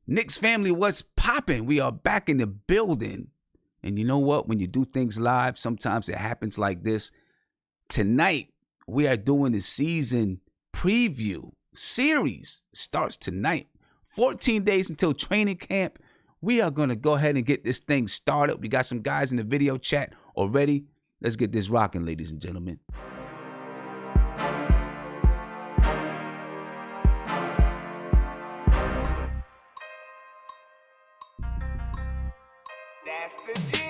Knicks family, what's popping? We are back in the building. And you know what? When you do things live, sometimes it happens like this. Tonight, we are doing the season preview series. Starts tonight. 14 days until training camp. We are going to go ahead and get this thing started. We got some guys in the video chat already. Let's get this rocking, ladies and gentlemen. That's the G.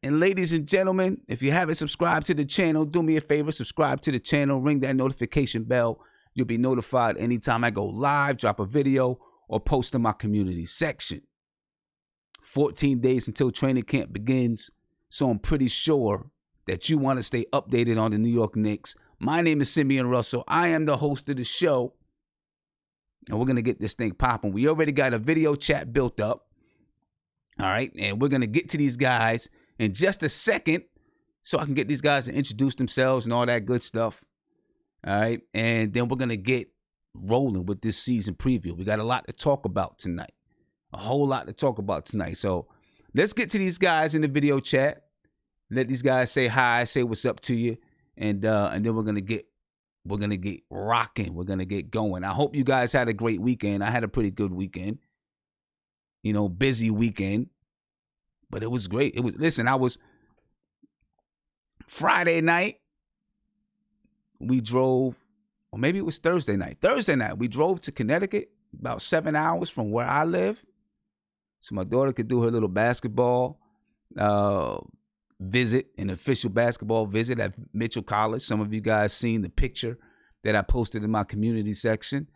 And ladies and gentlemen, if you haven't subscribed to the channel, do me a favor, subscribe to the channel, ring that notification bell. You'll be notified anytime I go live, drop a video, or post in my community section. 14 days until training camp begins, so I'm pretty sure that you want to stay updated on the New York Knicks. My name is Simeon Russell. I am the host of the show. And we're going to get this thing popping. We already got a video chat built up. All right. And we're going to get to these guys in just a second so I can get these guys to introduce themselves and all that good stuff. All right. And then we're going to get rolling with this season preview. We got a lot to talk about tonight. A whole lot to talk about tonight. So let's get to these guys in the video chat. Let these guys say hi, say what's up to you. And then we're going to get rocking. We're going to get going. I hope you guys had a great weekend. I had a pretty good weekend. You know, busy weekend. But it was great. I was Friday night. We drove, or maybe it was Thursday night. Thursday night, we drove to Connecticut, about 7 hours from where I live. So my daughter could do her little basketball visit, an official basketball visit at Mitchell College. Some of you guys seen the picture that I posted in my community section.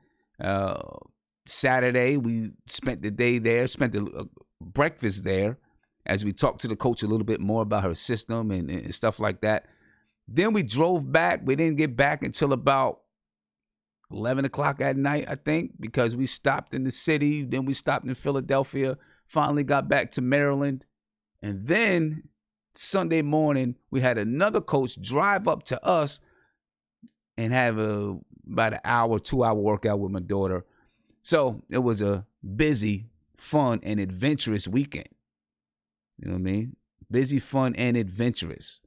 Saturday, we spent the day there, spent the breakfast there as we talked to the coach a little bit more about her system and stuff like that. Then we drove back. We didn't get back until about 11 o'clock at night, I think, because we stopped in the city. Then we stopped in Philadelphia, finally got back to Maryland. And then Sunday morning, we had another coach drive up to us and have about an hour, 2-hour workout with my daughter. So it was a busy, fun, and adventurous weekend. You know what I mean? Busy, fun, and adventurous.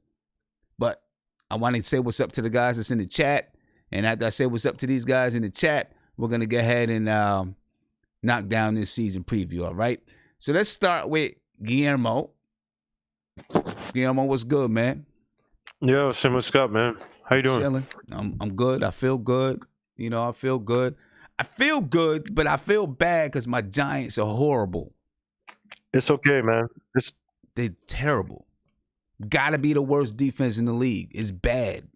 But I want to say what's up to the guys that's in the chat. And after I say what's up to these guys in the chat, we're going to go ahead and knock down this season preview, all right? So let's start with Guillermo. Guillermo, what's good, man? Yo, Sim, what's up, man? How you doing? Chilling. I'm good. I feel good. You know, I feel good. I feel good, but I feel bad because my Giants are horrible. It's okay, man. They're terrible. Gotta be the worst defense in the league. It's bad.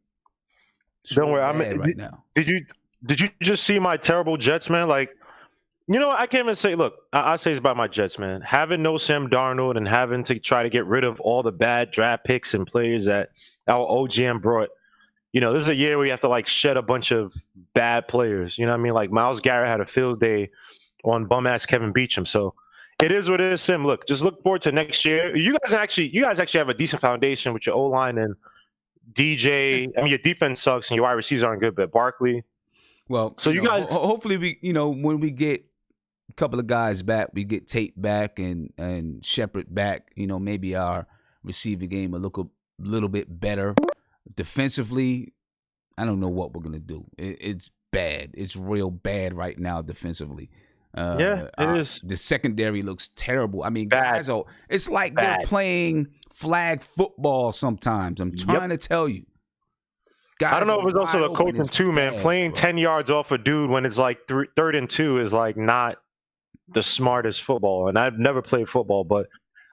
Don't worry. Right now. Did you just see my terrible Jets, man? Like, you know what? I can't even say. Look, I say it's about my Jets, man. Having no Sam Darnold and having to try to get rid of all the bad draft picks and players that our OGM brought. You know, this is a year where you have to like shed a bunch of bad players. You know what I mean? Like Myles Garrett had a field day on bum ass Kevin Beachum. So it is what it is, Sim. Look, just look forward to next year. You guys actually have a decent foundation with your O-line and DJ. I mean, your defense sucks and your wide receivers aren't good, but Barkley. Well, so you guys, hopefully when we get a couple of guys back, we get Tate back and Shepard back. You know, maybe our receiving game a little bit better. Defensively, I don't know what we're gonna do. It's bad. It's real bad right now defensively. It is. The secondary looks terrible. I mean, guys, it's like they're playing flag football sometimes. I'm trying to tell you. Guys, I don't know if it's also the coaching too, man. Playing 10 yards off a dude when it's like 3rd and 2 is like not the smartest football. And I've never played football, but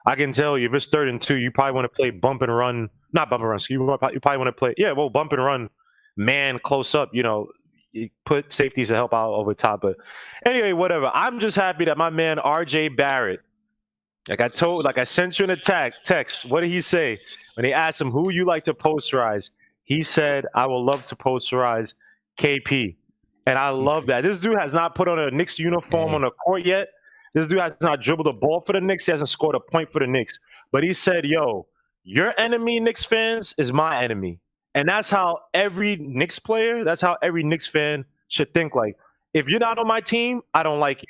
I can tell you if it's 3rd and 2, you probably want to play bump and run. Not bump and run. You probably want to play, bump and run, man, close up. You know, you put safeties to help out over top. But anyway, whatever. I'm just happy that my man R.J. Barrett, like I sent you an text. What did he say when they asked him who you like to posterize? He said, "I would love to posterize KP," and I love that. This dude has not put on a Knicks uniform on the court yet. This dude has not dribbled a ball for the Knicks. He hasn't scored a point for the Knicks. But he said, "Yo, your enemy, Knicks fans, is my enemy." And that's how every Knicks player, that's how every Knicks fan should think. Like, if you're not on my team, I don't like you.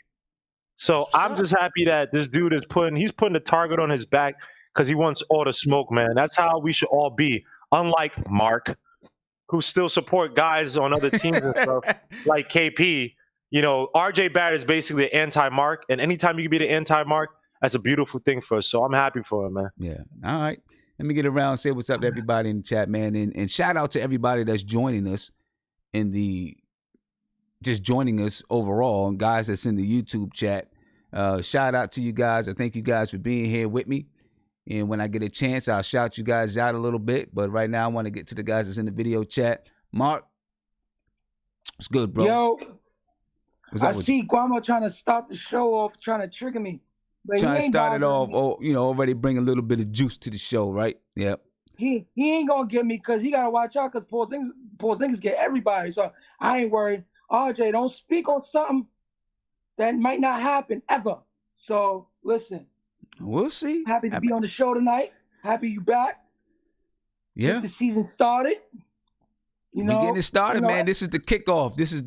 So I'm just happy that this dude is putting a target on his back because he wants all the smoke, man. That's how we should all be. Unlike Mark, who still support guys on other teams and stuff, like KP. You know, RJ Barrett is basically an anti-Mark, and anytime you can be the anti-Mark, that's a beautiful thing for us. So I'm happy for him, man. Yeah. All right. Let me get around and say what's up to everybody in the chat, man. And shout out to everybody that's joining us just joining us overall, and guys that's in the YouTube chat. Shout out to you guys. I thank you guys for being here with me. And when I get a chance, I'll shout you guys out a little bit. But right now, I want to get to the guys that's in the video chat. Mark, what's good, bro? Yo, I see Guamo trying to start the show off, trying to trigger me. But trying to start it off, already bring a little bit of juice to the show, right? Yep. He ain't gonna get me because he gotta watch out because Porzingis get everybody. So I ain't worried. RJ, don't speak on something that might not happen ever. So listen. We'll see. Happy to be on the show tonight. Happy you back. Yeah. Get the season started. We getting it started, man. This is the kickoff. This is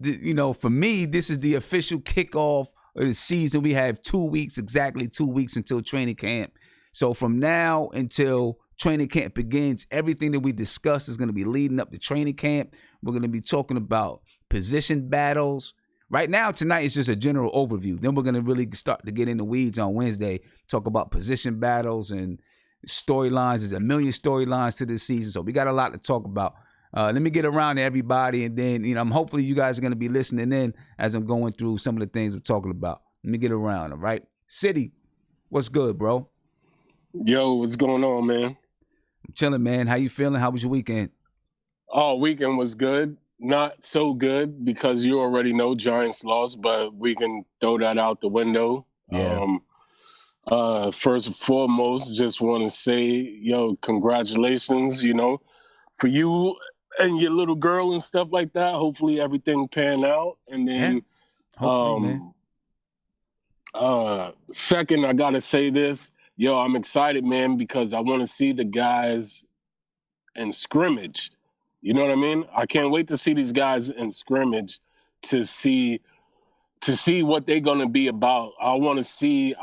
for me, this is the official kickoff of the season. We have exactly 2 weeks until training camp. So from now until training camp begins, everything that we discuss is going to be leading up to training camp. We're going to be talking about position battles. Right now, tonight is just a general overview. Then we're going to really start to get in the weeds on Wednesday, talk about position battles and storylines. There's a million storylines to this season, so we got a lot to talk about. Let me get around to everybody, and then hopefully you guys are going to be listening in as I'm going through some of the things I'm talking about. Let me get around, all right? City, what's good, bro? Yo, what's going on, man? I'm chilling, man. How you feeling? How was your weekend? Oh, weekend was good. Not so good because you already know Giants lost, but we can throw that out the window. Yeah. First and foremost, just want to say, yo, congratulations, for you and your little girl and stuff like that. Hopefully everything pan out. And then second, I got to say this. Yo, I'm excited, man, because I want to see the guys in scrimmage. You know what I mean? I can't wait to see these guys in scrimmage to see what they're gonna be about. I want to see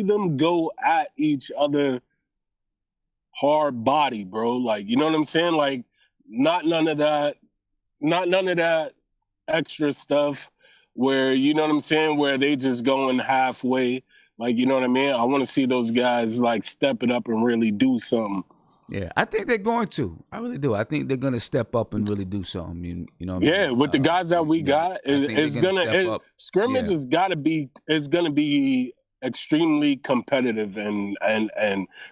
them go at each other hard body, bro. Like, you know what I'm saying? Like, not none of that extra stuff where, you know what I'm saying, where they just going halfway. Like, you know what I mean? I want to see those guys like step it up and really do something. Yeah, I think they're going to. I really do. I think they're going to step up and really do something. You know what I mean? With the guys that we got, scrimmage is gonna be extremely competitive, and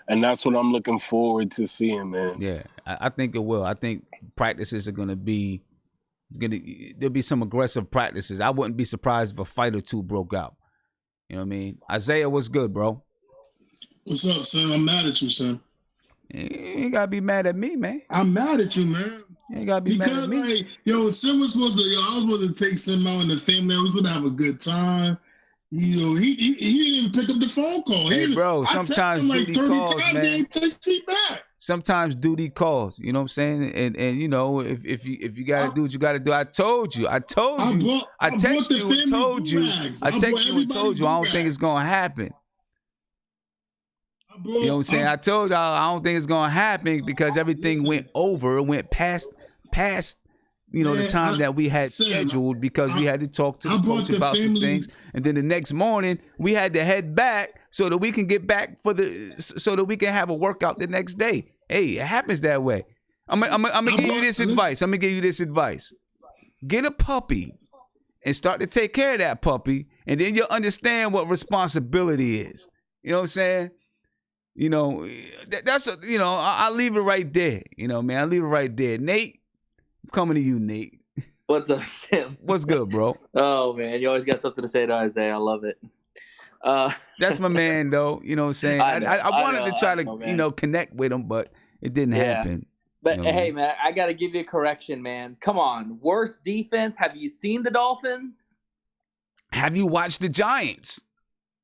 that's what I'm looking forward to seeing, man. Yeah, I think it will. I think practices are there'll be some aggressive practices. I wouldn't be surprised if a fight or two broke out. You know what I mean? Isaiah, what's good, bro? What's up, son? I'm mad at you, son. You ain't gotta be mad at me, man. I'm mad at you, man. You ain't gotta be mad at me. Sim was supposed to. I was supposed to take Sim out in the family. We was supposed to have a good time. He didn't even pick up the phone call. Hey, bro, sometimes duty calls, man. He ain't text me back. Sometimes duty calls. You know what I'm saying? And if you gotta do what you gotta do, I told you. I texted you and told you. I don't think it's gonna happen. You know what I'm saying? I told y'all I don't think it's gonna happen because everything went past the time that we had scheduled because we had to talk to the coach about some things, and then the next morning we had to head back so that we can get back so that we can have a workout the next day. Hey, it happens that way. I'm gonna give you this advice. Get a puppy and start to take care of that puppy, and then you'll understand what responsibility is. You know what I'm saying? I'll leave it right there. I'll leave it right there. Nate, I'm coming to you, Nate. What's up, Tim? What's good, bro? Oh, man, you always got something to say to Isaiah. I love it. That's my man, though. You know what I'm saying? I wanted to try to connect with him, but it didn't happen. But, hey, man, I got to give you a correction, man. Come on. Worst defense. Have you seen the Dolphins? Have you watched the Giants?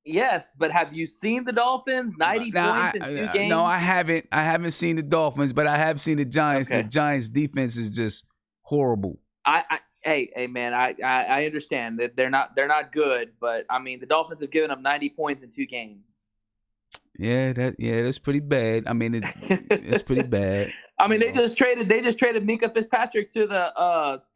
Yes, but have you seen the Dolphins? 90 points in 2 games? No, I haven't. I haven't seen the Dolphins, but I have seen the Giants. Okay. The Giants' defense is just horrible. Hey, man, I understand that they're not good, but I mean the Dolphins have given up 90 points in 2 games. Yeah, that's pretty bad. I mean, it's pretty bad. I mean, they just traded Minka Fitzpatrick to the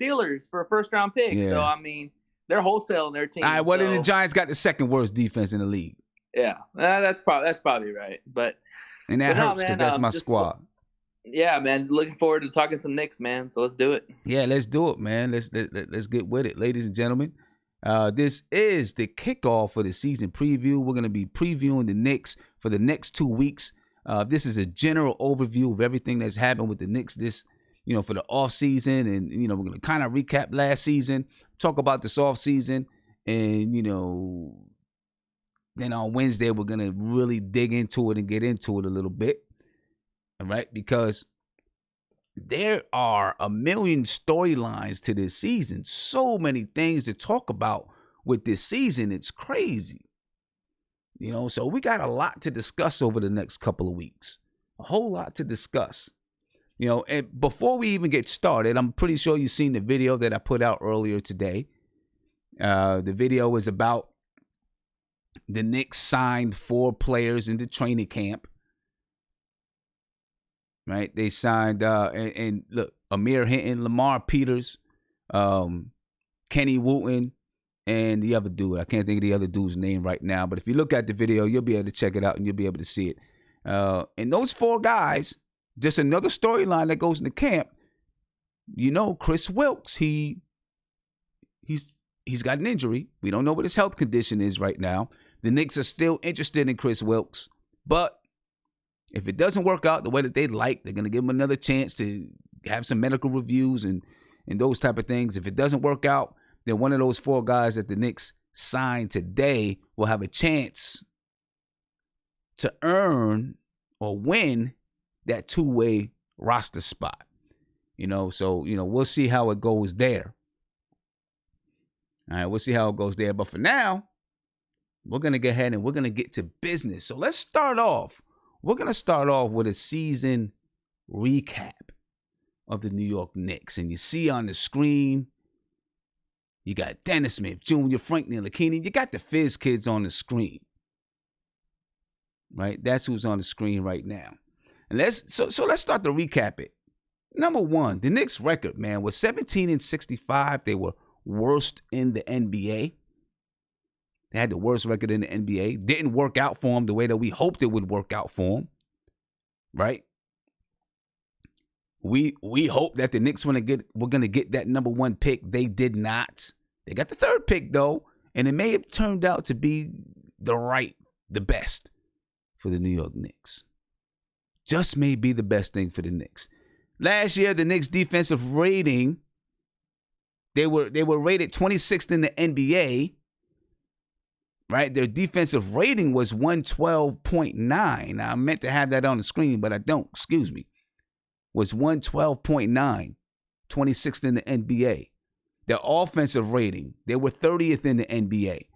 Steelers for a first-round pick. Yeah. So I mean, they're wholesaling their team. All right, well, then the Giants got the second worst defense in the league. Yeah, that's probably right. And that hurts because that's my squad. Yeah, man. Looking forward to talking some Knicks, man. So let's do it. Yeah, let's do it, man. Let's get with it, ladies and gentlemen. This is the kickoff for the season preview. We're going to be previewing the Knicks for the next 2 weeks. This is a general overview of everything that's happened with the Knicks for the offseason. And, we're going to kind of recap last season, talk about this offseason. And, then on Wednesday, we're going to really dig into it and get into it a little bit. All right, because there are a million storylines to this season. So many things to talk about with this season. It's crazy. So we got a lot to discuss over the next couple of weeks. A whole lot to discuss. And before we even get started, I'm pretty sure you've seen the video that I put out earlier today. The video is about the Knicks signed 4 players into training camp. Right, they signed and look, Amir Hinton, Lamar Peters, Kenny Wooten, and the other dude. I can't think of the other dude's name right now, but if you look at the video, you'll be able to check it out and you'll be able to see it. And those 4 guys, just another storyline that goes into camp. Chris Wilkes, he's got an injury. We don't know what his health condition is right now. The Knicks are still interested in Chris Wilkes, but if it doesn't work out the way that they'd like, they're going to give him another chance to have some medical reviews and those type of things. If it doesn't work out, then one of those 4 guys that the Knicks signed today will have a chance to earn or win that 2-way roster spot. So, we'll see how it goes there. All right, we'll see how it goes there. But for now, we're going to go ahead and we're going to get to business. So let's start off. We're going to start off with a season recap of the New York Knicks. And you see on the screen, you got Dennis Smith Jr., Frank Ntilikina. You got the Fizz kids on the screen. Right? That's who's on the screen right now. And let's start to recap it. Number 1, the Knicks record, man, was 17-65. They were worst in the NBA. They had the worst record in the NBA. Didn't work out for them the way that we hoped it would work out for them. Right? We hope that the Knicks were going to get that number 1 pick. They did not. They got the 3rd pick, though, and it may have turned out to be the best for the New York Knicks. Just may be the best thing for the Knicks. Last year, the Knicks' defensive rating, they were rated 26th in the NBA. Right, their defensive rating was 112.9. Now, I meant to have that on the screen, but I don't. Excuse me. Was 112.9, 26th in the NBA. Their offensive rating, they were 30th in the NBA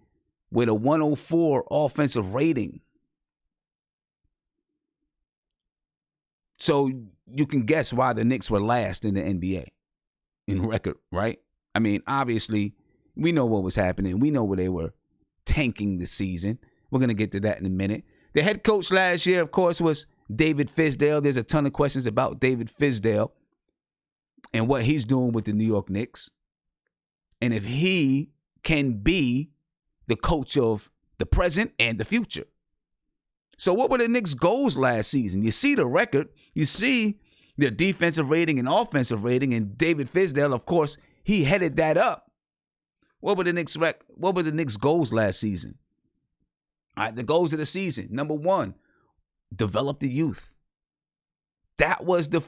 with a 104 offensive rating. So you can guess why the Knicks were last in the NBA in record, right? I mean, obviously, we know what was happening. We know where they were tanking the season. We're going to get to that in a minute. The head coach last year, of course, was David Fizdale. There's a ton of questions about David Fizdale and what he's doing with the New York Knicks. And if he can be the coach of the present and the future. So what were the Knicks' goals last season? You see the record. You see their defensive rating and offensive rating. And David Fizdale, of course, he headed that up. What were the Knicks' goals last season? All right, the goals of the season. Number 1, develop the youth. That was the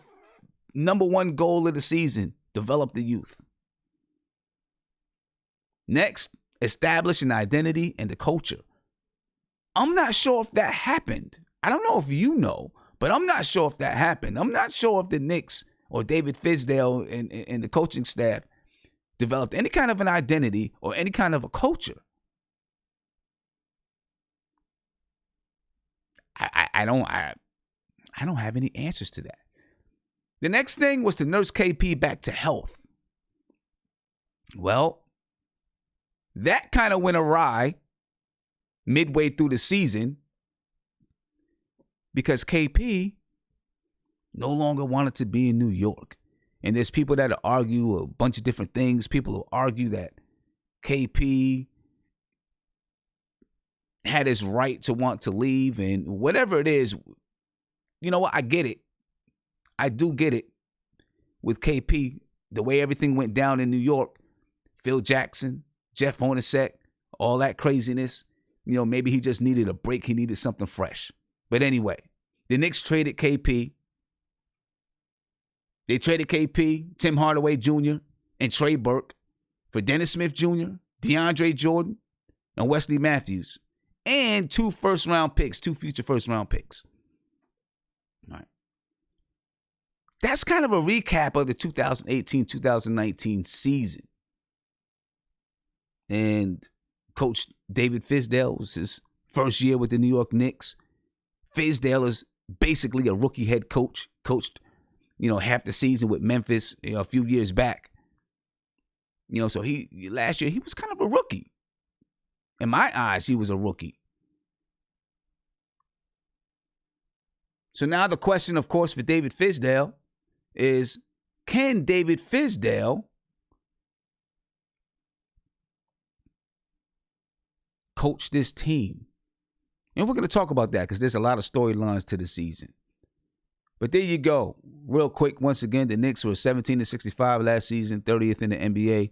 number 1 goal of the season. Develop the youth. Next, establish an identity and the culture. I'm not sure if that happened. I don't know if you know, but I'm not sure if that happened. I'm not sure if the Knicks or David Fizdale and the coaching staff developed any kind of an identity or any kind of a culture. I don't have any answers to that. The next thing was to nurse KP back to health. Well, that kind of went awry midway through the season because KP no longer wanted to be in New York. And there's people that argue a bunch of different things. People will argue that KP had his right to want to leave, and whatever it is, you know what? I get it. I do get it with KP, the way everything went down in New York. Phil Jackson, Jeff Hornacek, all that craziness. You know, maybe he just needed a break. He needed something fresh. But anyway, the Knicks traded KP. They traded KP, Tim Hardaway Jr., and Trey Burke for Dennis Smith Jr., DeAndre Jordan, and Wesley Matthews, and 2 first-round picks, 2 future first-round picks. All right. That's kind of a recap of the 2018-2019 season. And Coach David Fizdale was his first year with the New York Knicks. Fizdale is basically a rookie head coach, coached, half the season with Memphis, a few years back. So last year he was kind of a rookie. In my eyes, he was a rookie. So now the question, of course, for David Fizdale is, can David Fizdale coach this team? And we're going to talk about that because there's a lot of storylines to the season. But there you go. Real quick, once again, the Knicks were 17-65 last season, 30th in the NBA.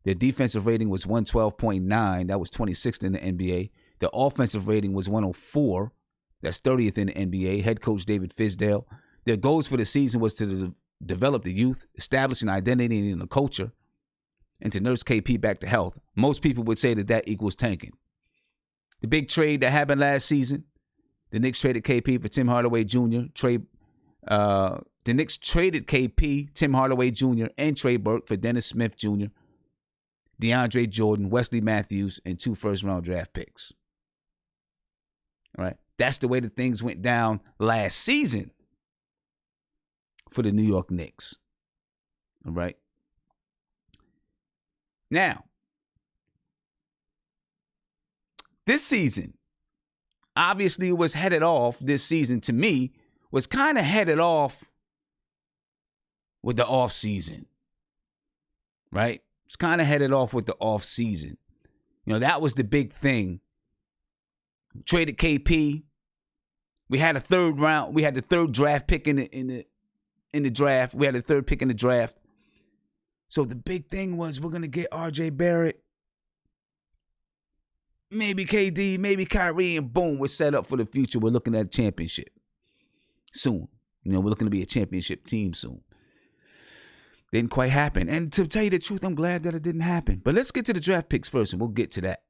Their defensive rating was 112.9. That was 26th in the NBA. Their offensive rating was 104. That's 30th in the NBA. Head coach David Fizdale. Their goals for the season was to develop the youth, establish an identity in the culture, and to nurse KP back to health. Most people would say that equals tanking. The big trade that happened last season, the Knicks traded KP for Tim Hardaway Jr. The Knicks traded KP, Tim Hardaway Jr., and Trey Burke for Dennis Smith Jr., DeAndre Jordan, Wesley Matthews, and 2 first-round draft picks. All right. That's the way that things went down last season for the New York Knicks. All right. Now, this season, obviously was headed off this season, to me, was kind of headed off with the offseason, right? It's kind of headed off with the offseason. That was the big thing. Traded KP. We had a third round. We had the third draft pick in the draft. We had the third pick in the draft. So the big thing was we're going to get R.J. Barrett, maybe KD, maybe Kyrie, and boom, we're set up for the future. We're looking at a championship soon. We're looking to be a championship team soon. Didn't quite happen. And to tell you the truth, I'm glad that it didn't happen. But let's get to the draft picks first, and we'll get to that.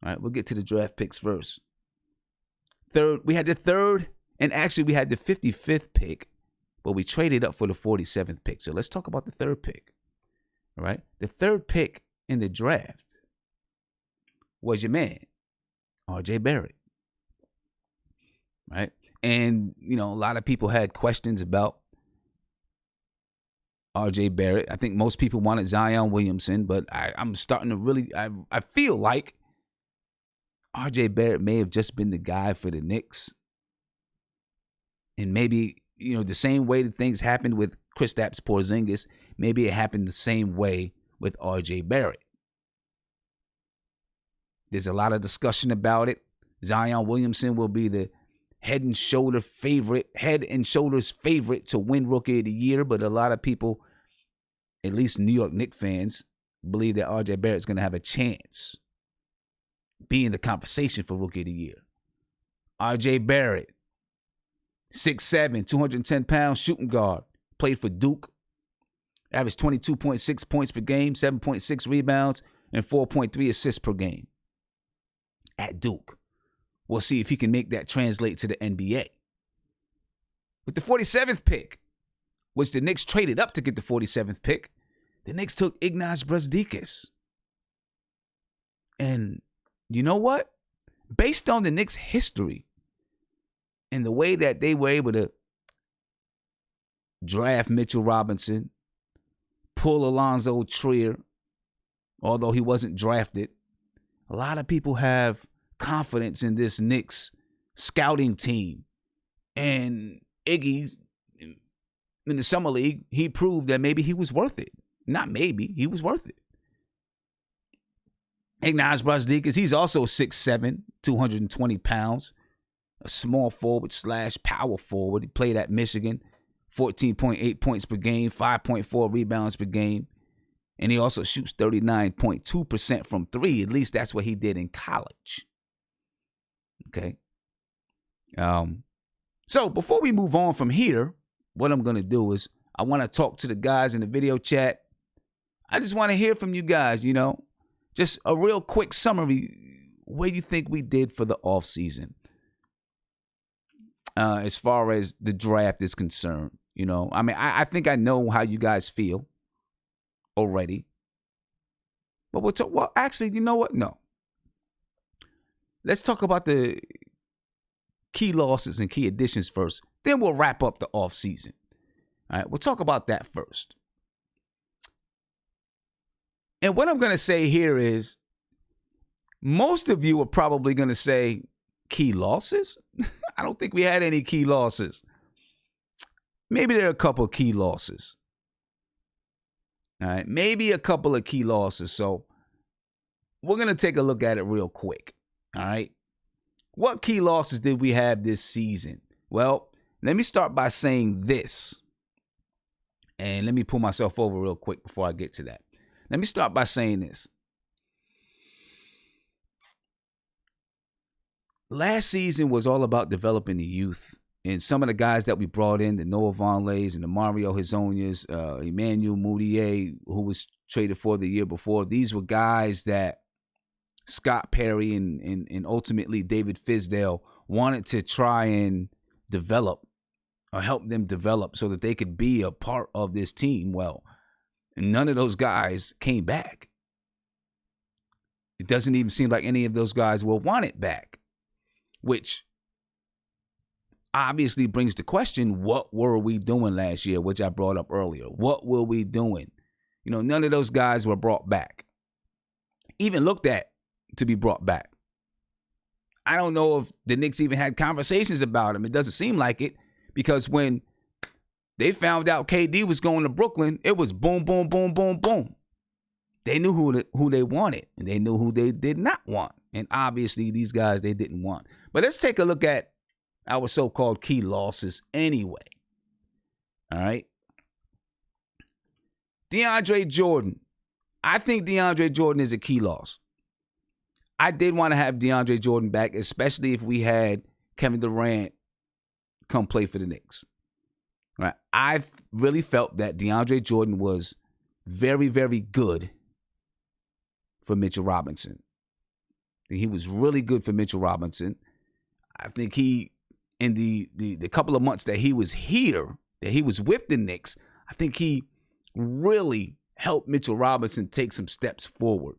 All right, we'll get to the draft picks first. We had the third, and actually we had the 55th pick, but we traded up for the 47th pick. So let's talk about the third pick. All right, the third pick in the draft was your man, R.J. Barrett. Right? And, a lot of people had questions about R.J. Barrett. I think most people wanted Zion Williamson, but I'm starting to really, I feel like R.J. Barrett may have just been the guy for the Knicks. And maybe, the same way that things happened with Kristaps Porzingis, maybe it happened the same way with R.J. Barrett. There's a lot of discussion about it. Zion Williamson will be the head and shoulders favorite to win Rookie of the Year, but a lot of people, at least New York Knicks fans, believe that R.J. Barrett's going to have a chance be in the conversation for Rookie of the Year. R.J. Barrett, 6'7", 210 pounds, shooting guard, played for Duke, averaged 22.6 points per game, 7.6 rebounds, and 4.3 assists per game at Duke. We'll see if he can make that translate to the NBA. With the 47th pick, which the Knicks traded up to get the 47th pick, the Knicks took Ignaz Brazdeikis. And you know what? based on the Knicks' history and the way that they were able to draft Mitchell Robinson, pull Alonzo Trier, although he wasn't drafted, a lot of people have confidence in this Knicks scouting team. And Iggy's in the summer league, he proved that maybe he was worth it. Not maybe, he was worth it. Ignaz Brazdeikis, he's also 6'7", 220 pounds, a small forward / power forward. He played at Michigan, 14.8 points per game, 5.4 rebounds per game. And he also shoots 39.2% from three. At least that's what he did in college. Okay. So before we move on from here, what I'm going to do is I want to talk to the guys in the video chat. I just want to hear from you guys, you know, just a real quick summary where you think we did for the offseason as far as the draft is concerned. You know, I mean, I think I know how you guys feel already. But we'll talk. Well, actually, you know what? No. Let's talk about the key losses and key additions first. Then we'll wrap up the offseason. All right, we'll talk about that first. And what I'm going to say here is most of you are probably going to say key losses. I don't think we had any key losses. Maybe there are a couple of key losses. All right, maybe a couple of key losses. So we're going to take a look at it real quick. All right. What key losses did we have this season? Well, let me start by saying this. And let me pull myself over real quick before I get to that. Let me start by saying this. Last season was all about developing the youth. And some of the guys that we brought in, the Noah Vonleys and the Mario Hezonias, Emmanuel Mudiay, who was traded for the year before, these were guys that Scott Perry and ultimately David Fizdale wanted to try and develop or help them develop so that they could be a part of this team. Well, none of those guys came back. It doesn't even seem like any of those guys will want it back, which obviously brings the question, what were we doing last year, which I brought up earlier? What were we doing? You know, none of those guys were brought back, even looked at to be brought back. I don't know if the Knicks even had conversations about him. It doesn't seem like it, because when they found out KD was going to Brooklyn, it was boom, boom, boom, boom, boom. They knew who they wanted, and they knew who they did not want. And obviously, these guys they didn't want. But let's take a look at our so-called key losses anyway. All right. DeAndre Jordan. I think DeAndre Jordan is a key loss. I did want to have DeAndre Jordan back, especially if we had Kevin Durant come play for the Knicks. Right? I really felt that DeAndre Jordan was very, very good for Mitchell Robinson. He was really good for Mitchell Robinson. I think he, in the couple of months that he was here, that he was with the Knicks, I think he really helped Mitchell Robinson take some steps forward.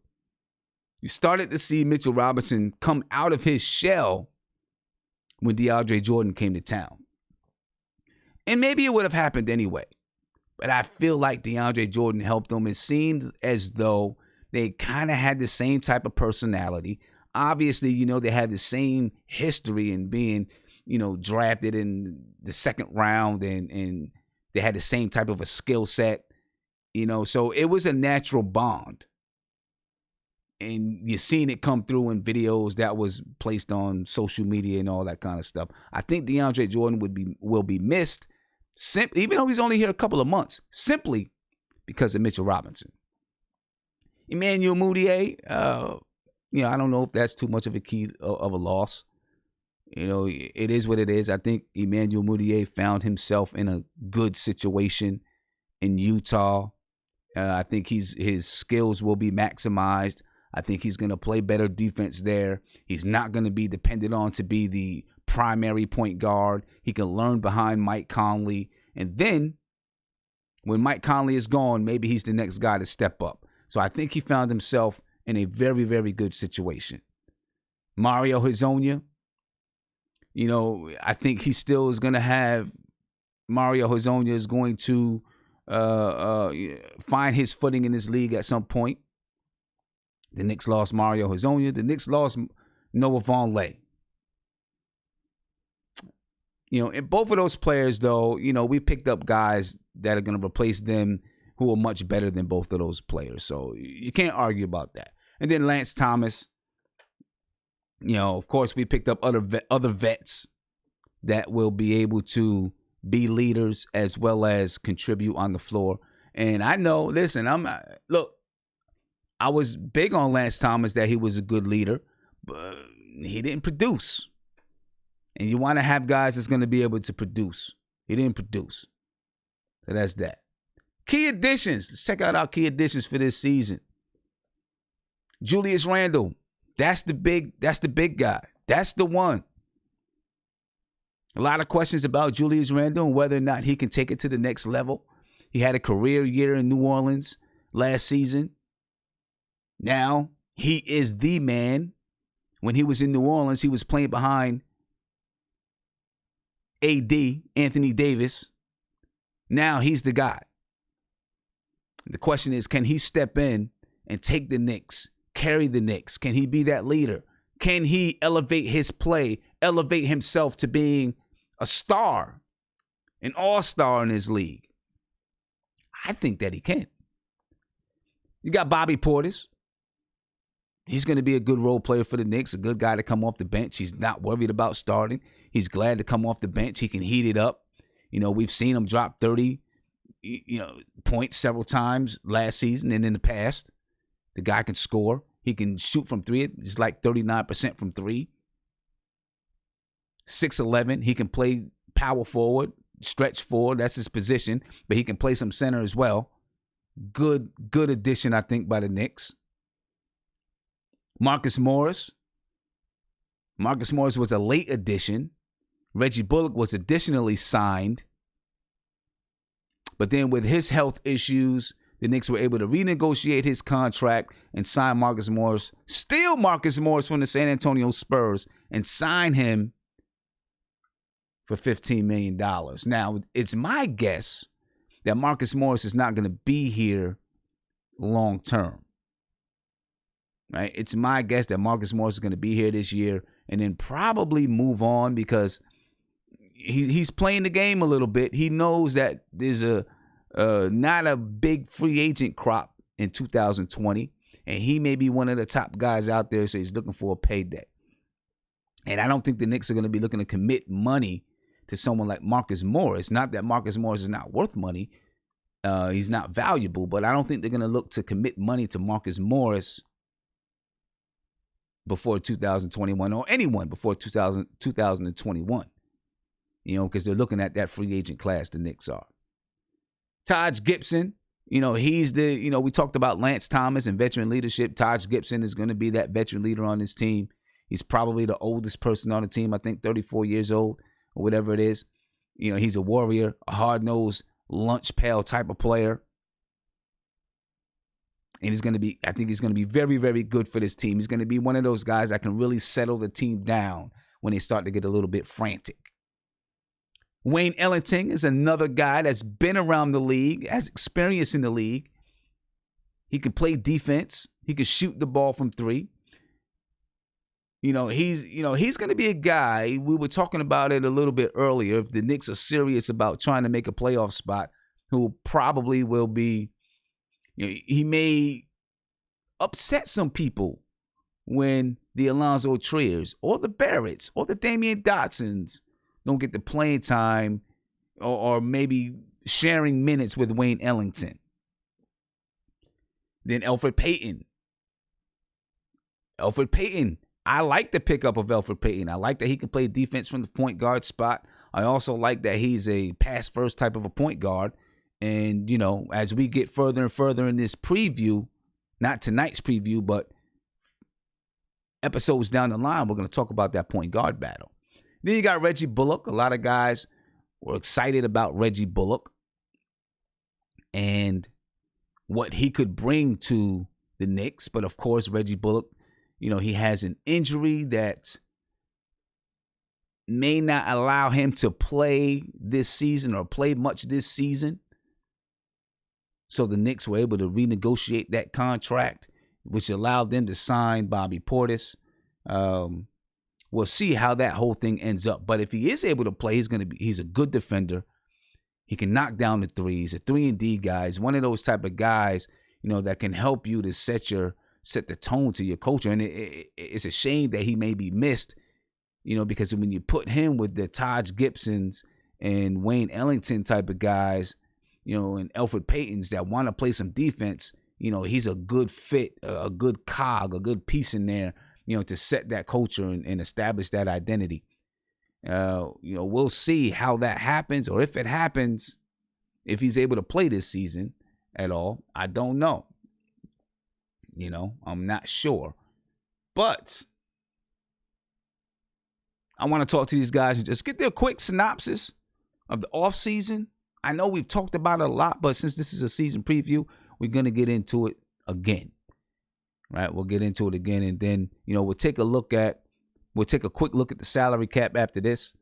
You started to see Mitchell Robinson come out of his shell when DeAndre Jordan came to town. And maybe it would have happened anyway. But I feel like DeAndre Jordan helped them. It seemed as though they kind of had the same type of personality. Obviously, you know, they had the same history in being, you know, drafted in the second round, and they had the same type of a skill set, you know, so it was a natural bond. And you've seen it come through in videos that was placed on social media and all that kind of stuff. I think DeAndre Jordan will be missed, even though he's only here a couple of months, simply because of Mitchell Robinson. Emmanuel Mudiay, you know, I don't know if that's too much of a key of a loss. You know, it is what it is. I think Emmanuel Mudiay found himself in a good situation in Utah. I think his skills will be maximized. I think he's going to play better defense there. He's not going to be dependent on to be the primary point guard. He can learn behind Mike Conley. And then when Mike Conley is gone, maybe he's the next guy to step up. So I think he found himself in a very, very good situation. Mario Hezonja. You know, I think he still is going to have Mario Hezonja is going to find his footing in this league at some point. The Knicks lost Mario Hezonja. The Knicks lost Noah Vonleh. You know, and both of those players, though, you know, we picked up guys that are going to replace them who are much better than both of those players. So you can't argue about that. And then Lance Thomas, you know, of course, we picked up other vets that will be able to be leaders as well as contribute on the floor. And I know, listen, I was big on Lance Thomas that he was a good leader, but he didn't produce. And you want to have guys that's going to be able to produce. He didn't produce. So that's that. Key additions. Let's check out our key additions for this season. Julius Randle. That's the big guy. That's the one. A lot of questions about Julius Randle and whether or not he can take it to the next level. He had a career year in New Orleans last season. Now, he is the man. When he was in New Orleans, he was playing behind AD, Anthony Davis. Now he's the guy. The question is, can he step in and take the Knicks, carry the Knicks? Can he be that leader? Can he elevate his play, elevate himself to being a star, an all-star in his league? I think that he can. You got Bobby Portis. He's going to be a good role player for the Knicks, a good guy to come off the bench. He's not worried about starting. He's glad to come off the bench. He can heat it up. You know, we've seen him drop 30, points several times last season and in the past. The guy can score. He can shoot from three. It's like 39% from three. 6'11". He can play power forward, stretch forward. That's his position. But he can play some center as well. Good addition, I think, by the Knicks. Marcus Morris. Marcus Morris was a late addition. Reggie Bullock was additionally signed. But then with his health issues, the Knicks were able to renegotiate his contract and sign Marcus Morris, steal Marcus Morris from the San Antonio Spurs, and sign him for $15 million. Now, it's my guess that Marcus Morris is not going to be here long term. Right? It's my guess that Marcus Morris is going to be here this year and then probably move on because he's playing the game a little bit. He knows that there's not a big free agent crop in 2020, and he may be one of the top guys out there, so he's looking for a payday. And I don't think the Knicks are going to be looking to commit money to someone like Marcus Morris. Not that Marcus Morris is not worth money. He's not valuable, but I don't think they're going to look to commit money to Marcus Morris before 2021 or anyone before 2021. Because they're looking at that free agent class, the Knicks are. Taj Gibson, he's we talked about Lance Thomas and veteran leadership. Taj Gibson is going to be that veteran leader on this team. He's probably the oldest person on the team, I think 34 years old or whatever it is. He's a warrior, a hard-nosed lunch pail type of player. And I think he's going to be very, very good for this team. He's going to be one of those guys that can really settle the team down when they start to get a little bit frantic. Wayne Ellington is another guy that's been around the league, has experience in the league. He can play defense. He can shoot the ball from three. He's going to be a guy. We were talking about it a little bit earlier. If the Knicks are serious about trying to make a playoff spot, who probably will be, he may upset some people when the Alonzo Triers or the Barretts or the Damian Dotsons don't get the playing time or maybe sharing minutes with Wayne Ellington. Then Elfrid Payton. I like the pickup of Elfrid Payton. I like that he can play defense from the point guard spot. I also like that he's a pass-first type of a point guard. And, as we get further and further in this preview, not tonight's preview, but episodes down the line, we're going to talk about that point guard battle. Then you got Reggie Bullock. A lot of guys were excited about Reggie Bullock and what he could bring to the Knicks. But, of course, Reggie Bullock, he has an injury that may not allow him to play this season or play much this season. So the Knicks were able to renegotiate that contract, which allowed them to sign Bobby Portis. We'll see how that whole thing ends up. But if he is able to play, he's a good defender. He can knock down the threes, a 3-and-D guy. He's one of those type of guys, that can help you to set the tone to your culture. And it's a shame that he may be missed, because when you put him with the Taj Gibsons and Wayne Ellington type of guys, and Elfrid Paytons that want to play some defense, he's a good fit, a good cog, a good piece in there, to set that culture and establish that identity. We'll see how that happens, or if it happens, if he's able to play this season at all. I don't know. I'm not sure. But I want to talk to these guys and just get their quick synopsis of the offseason. I know we've talked about it a lot, but since this is a season preview, we're going to get into it again. Right? We'll get into it again, and then, we'll take a quick look at the salary cap after this.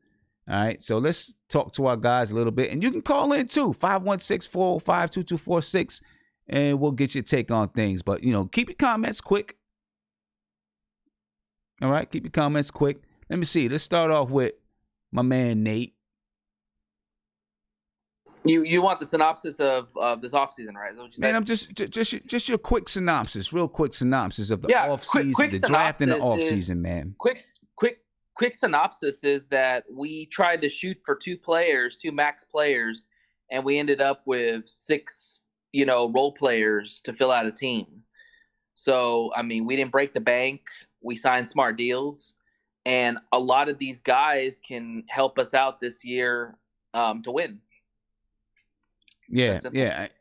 All right, so let's talk to our guys a little bit, and you can call in too, 516-405-2246, and we'll get your take on things. But, keep your comments quick. All right, keep your comments quick. Let me see. Let's start off with my man Nate. You want the synopsis of this offseason, right? Is that what you said? Man, I'm just your quick synopsis, real quick synopsis of the offseason, quick the draft and the offseason, man. Quick synopsis is that we tried to shoot for two max players, and we ended up with 6, role players to fill out a team. So, we didn't break the bank. We signed smart deals, and a lot of these guys can help us out this year to win. Yeah.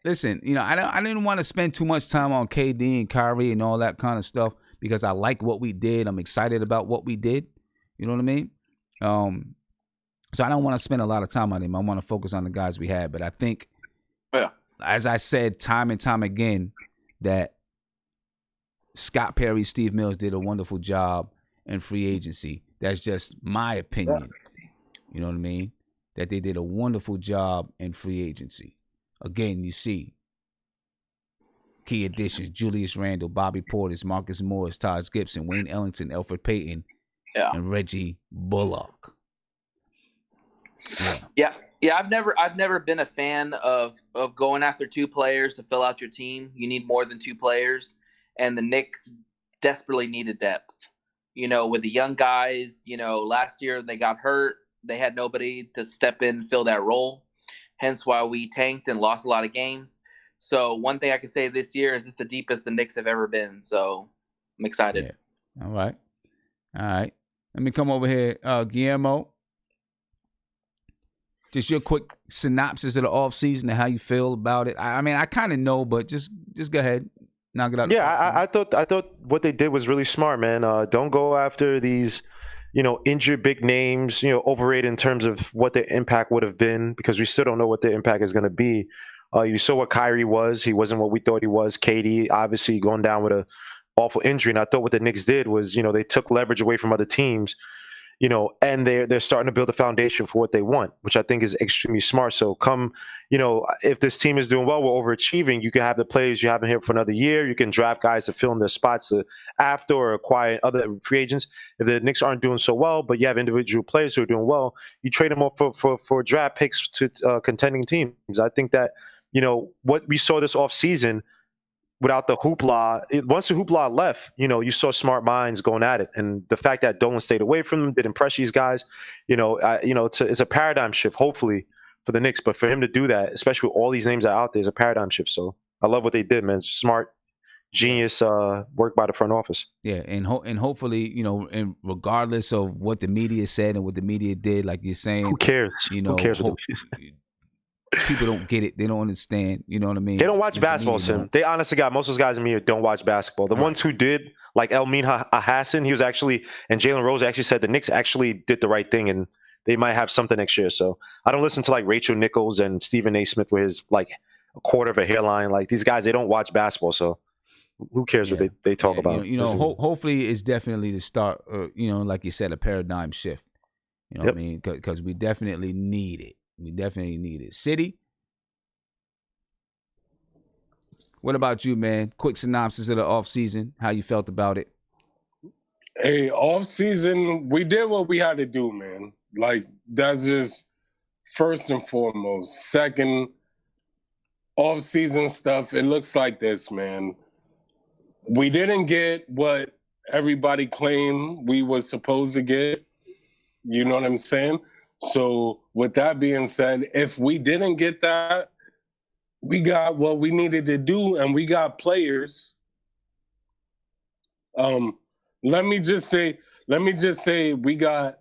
Listen, I didn't want to spend too much time on KD and Kyrie and all that kind of stuff because I like what we did. I'm excited about what we did. You know what I mean? So I don't want to spend a lot of time on him. I want to focus on the guys we had. But I think, as I said time and time again, that Scott Perry, Steve Mills did a wonderful job in free agency. That's just my opinion. You know what I mean? That they did a wonderful job in free agency. Again, you see key additions: Julius Randle, Bobby Portis, Marcus Morris, Taj Gibson, Wayne Ellington, Elfrid Payton, and Reggie Bullock. Yeah. I've never been a fan of going after 2 players to fill out your team. You need more than 2 players, and the Knicks desperately needed depth. With the young guys. Last year they got hurt. They had nobody to step in and fill that role. Hence why we tanked and lost a lot of games. So one thing I can say this year is it's the deepest the Knicks have ever been. So I'm excited. Yeah. All right. Let me come over here. Guillermo, just your quick synopsis of the offseason and how you feel about it. I kind of know, but just go ahead. Knock it out. Yeah, I thought what they did was really smart, man. Don't go after these injured big names, overrated in terms of what the impact would have been, because we still don't know what the impact is going to be. You saw what Kyrie was. He wasn't what we thought he was. KD, obviously, going down with a awful injury. And I thought what the Knicks did was, they took leverage away from other teams, and they're starting to build a foundation for what they want, which I think is extremely smart. So if this team is doing well, we're overachieving. You can have the players you haven't here for another year. You can draft guys to fill in their spots after, or acquire other free agents. If the Knicks aren't doing so well, but you have individual players who are doing well, you trade them off for draft picks to contending teams. I think that, what we saw this offseason, without the hoopla, once the hoopla left, you saw smart minds going at it, and the fact that Dolan stayed away from them did impress these guys. It's a paradigm shift, hopefully, for the Knicks. But for him to do that, especially with all these names that are out there, is a paradigm shift. So I love what they did, man. Smart, genius work by the front office. Yeah, and hopefully, and regardless of what the media said and what the media did, like you're saying, who cares? Who cares? People don't get it. They don't understand. You know what I mean? They don't watch basketball, Sim. They honestly got most of those guys in media don't watch basketball. The ones who did, like Elmin Hassan, he was actually, and Jalen Rose actually said the Knicks actually did the right thing, and they might have something next year. So I don't listen to like Rachel Nichols and Stephen A. Smith with his like a quarter of a hairline. Like these guys, they don't watch basketball. So who cares what they talk about? Hopefully it's definitely the start. Like you said, a paradigm shift. You know what I mean? Because we definitely need it. We definitely need it. City. What about you, man? Quick synopsis of the offseason. How you felt about it? Hey, offseason, we did what we had to do, man. Like, that's just first and foremost. Second, offseason stuff, it looks like this, man. We didn't get what everybody claimed we was supposed to get. You know what I'm saying? So with that being said, if we didn't get that, we got what we needed to do, and we got players. Let me just say we got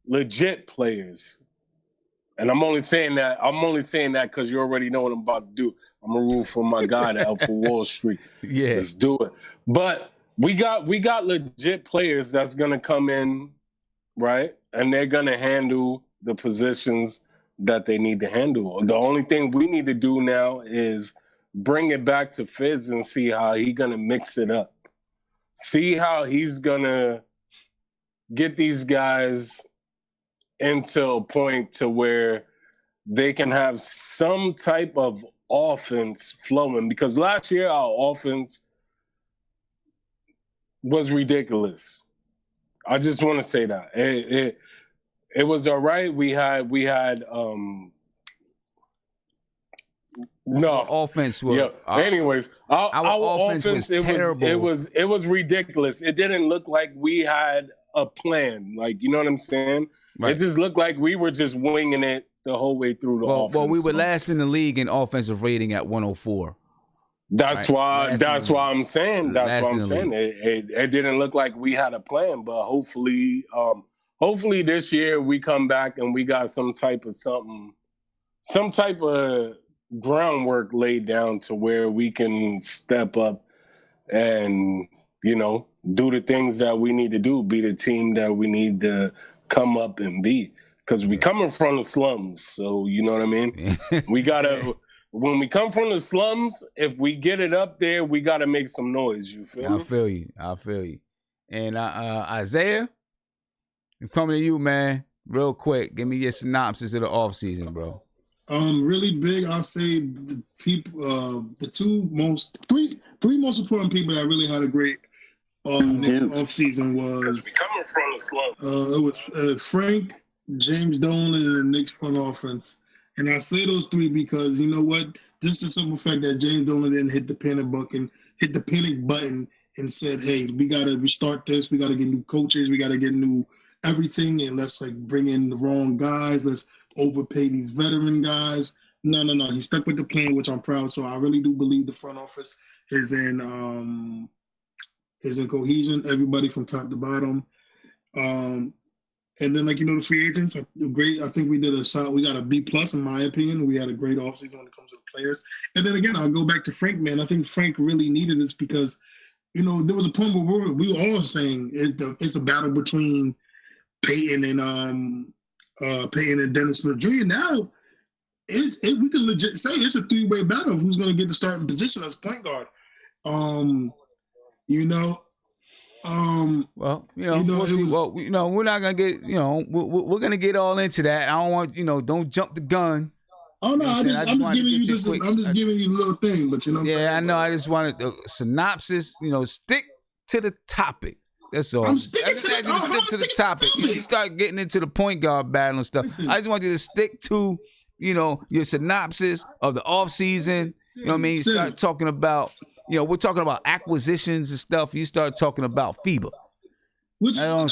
legit players. And I'm only saying that because you already know what I'm about to do. I'm gonna root for my guy, the Alpha Wall Street. Yeah. Let's do it. But we got legit players that's gonna come in, right? And they're gonna handle the positions that they need to handle. The only thing we need to do now is bring it back to Fizz and see how he's gonna mix it up. See how he's gonna get these guys into a point to where they can have some type of offense flowing. Because last year our offense was ridiculous. I just want to say that. It was all right. We had no offense was. Yeah. Anyways, our offense was terrible. It was ridiculous. It didn't look like we had a plan. Like, you know what I'm saying? Right. It just looked like we were just winging it the whole way through the offense. Well, we were last in the league in offensive rating at 104. That's why I'm saying. It didn't look like we had a plan, but hopefully this year we come back and we got some type of groundwork laid down to where we can step up and, do the things that we need to do, be the team that we need to come up and be. Because we coming from the slums, so you know what I mean? We gotta when we come from the slums, if we get it up there, we gotta make some noise. You feel me? I feel you. And Isaiah, I'm coming to you, man. Real quick, give me your synopsis of the offseason, bro. Really big. I'll say the people, three most important people that really had a great offseason was coming from the slums. It was Frank, James Dolan, and the Knicks front offense. And I say those three because you know what? Just the simple fact that James Dolan didn't hit the panic button and said, "Hey, we gotta restart this. We gotta get new coaches. We gotta get new everything, and let's bring in the wrong guys. Let's overpay these veteran guys." No. He stuck with the plan, which I'm proud. So I really do believe the front office is in cohesion. Everybody from top to bottom. And then, the free agents are great. I think we did we got a B+ in my opinion. We had a great offseason when it comes to the players. And then again, I'll go back to Frank, man. I think Frank really needed this because, there was a point where we were all saying it's a battle between Peyton and Dennis Smith Jr. Now, we can legit say it's a three-way battle of who's going to get the starting position as point guard. We'll see. We're not gonna get. We're gonna get all into that. I don't want. Don't jump the gun. Oh no, I'm just giving you this. I'm just giving you a little thing, but what I'm saying. Yeah, I know. I just wanted a synopsis. Stick to the topic. That's all. I'm sticking to the topic. You start getting into the point guard battle and stuff. Listen, I just want you to stick to, your synopsis of the offseason. You know what I mean? You start talking about. We're talking about acquisitions and stuff. You start talking about FIBA. No, I don't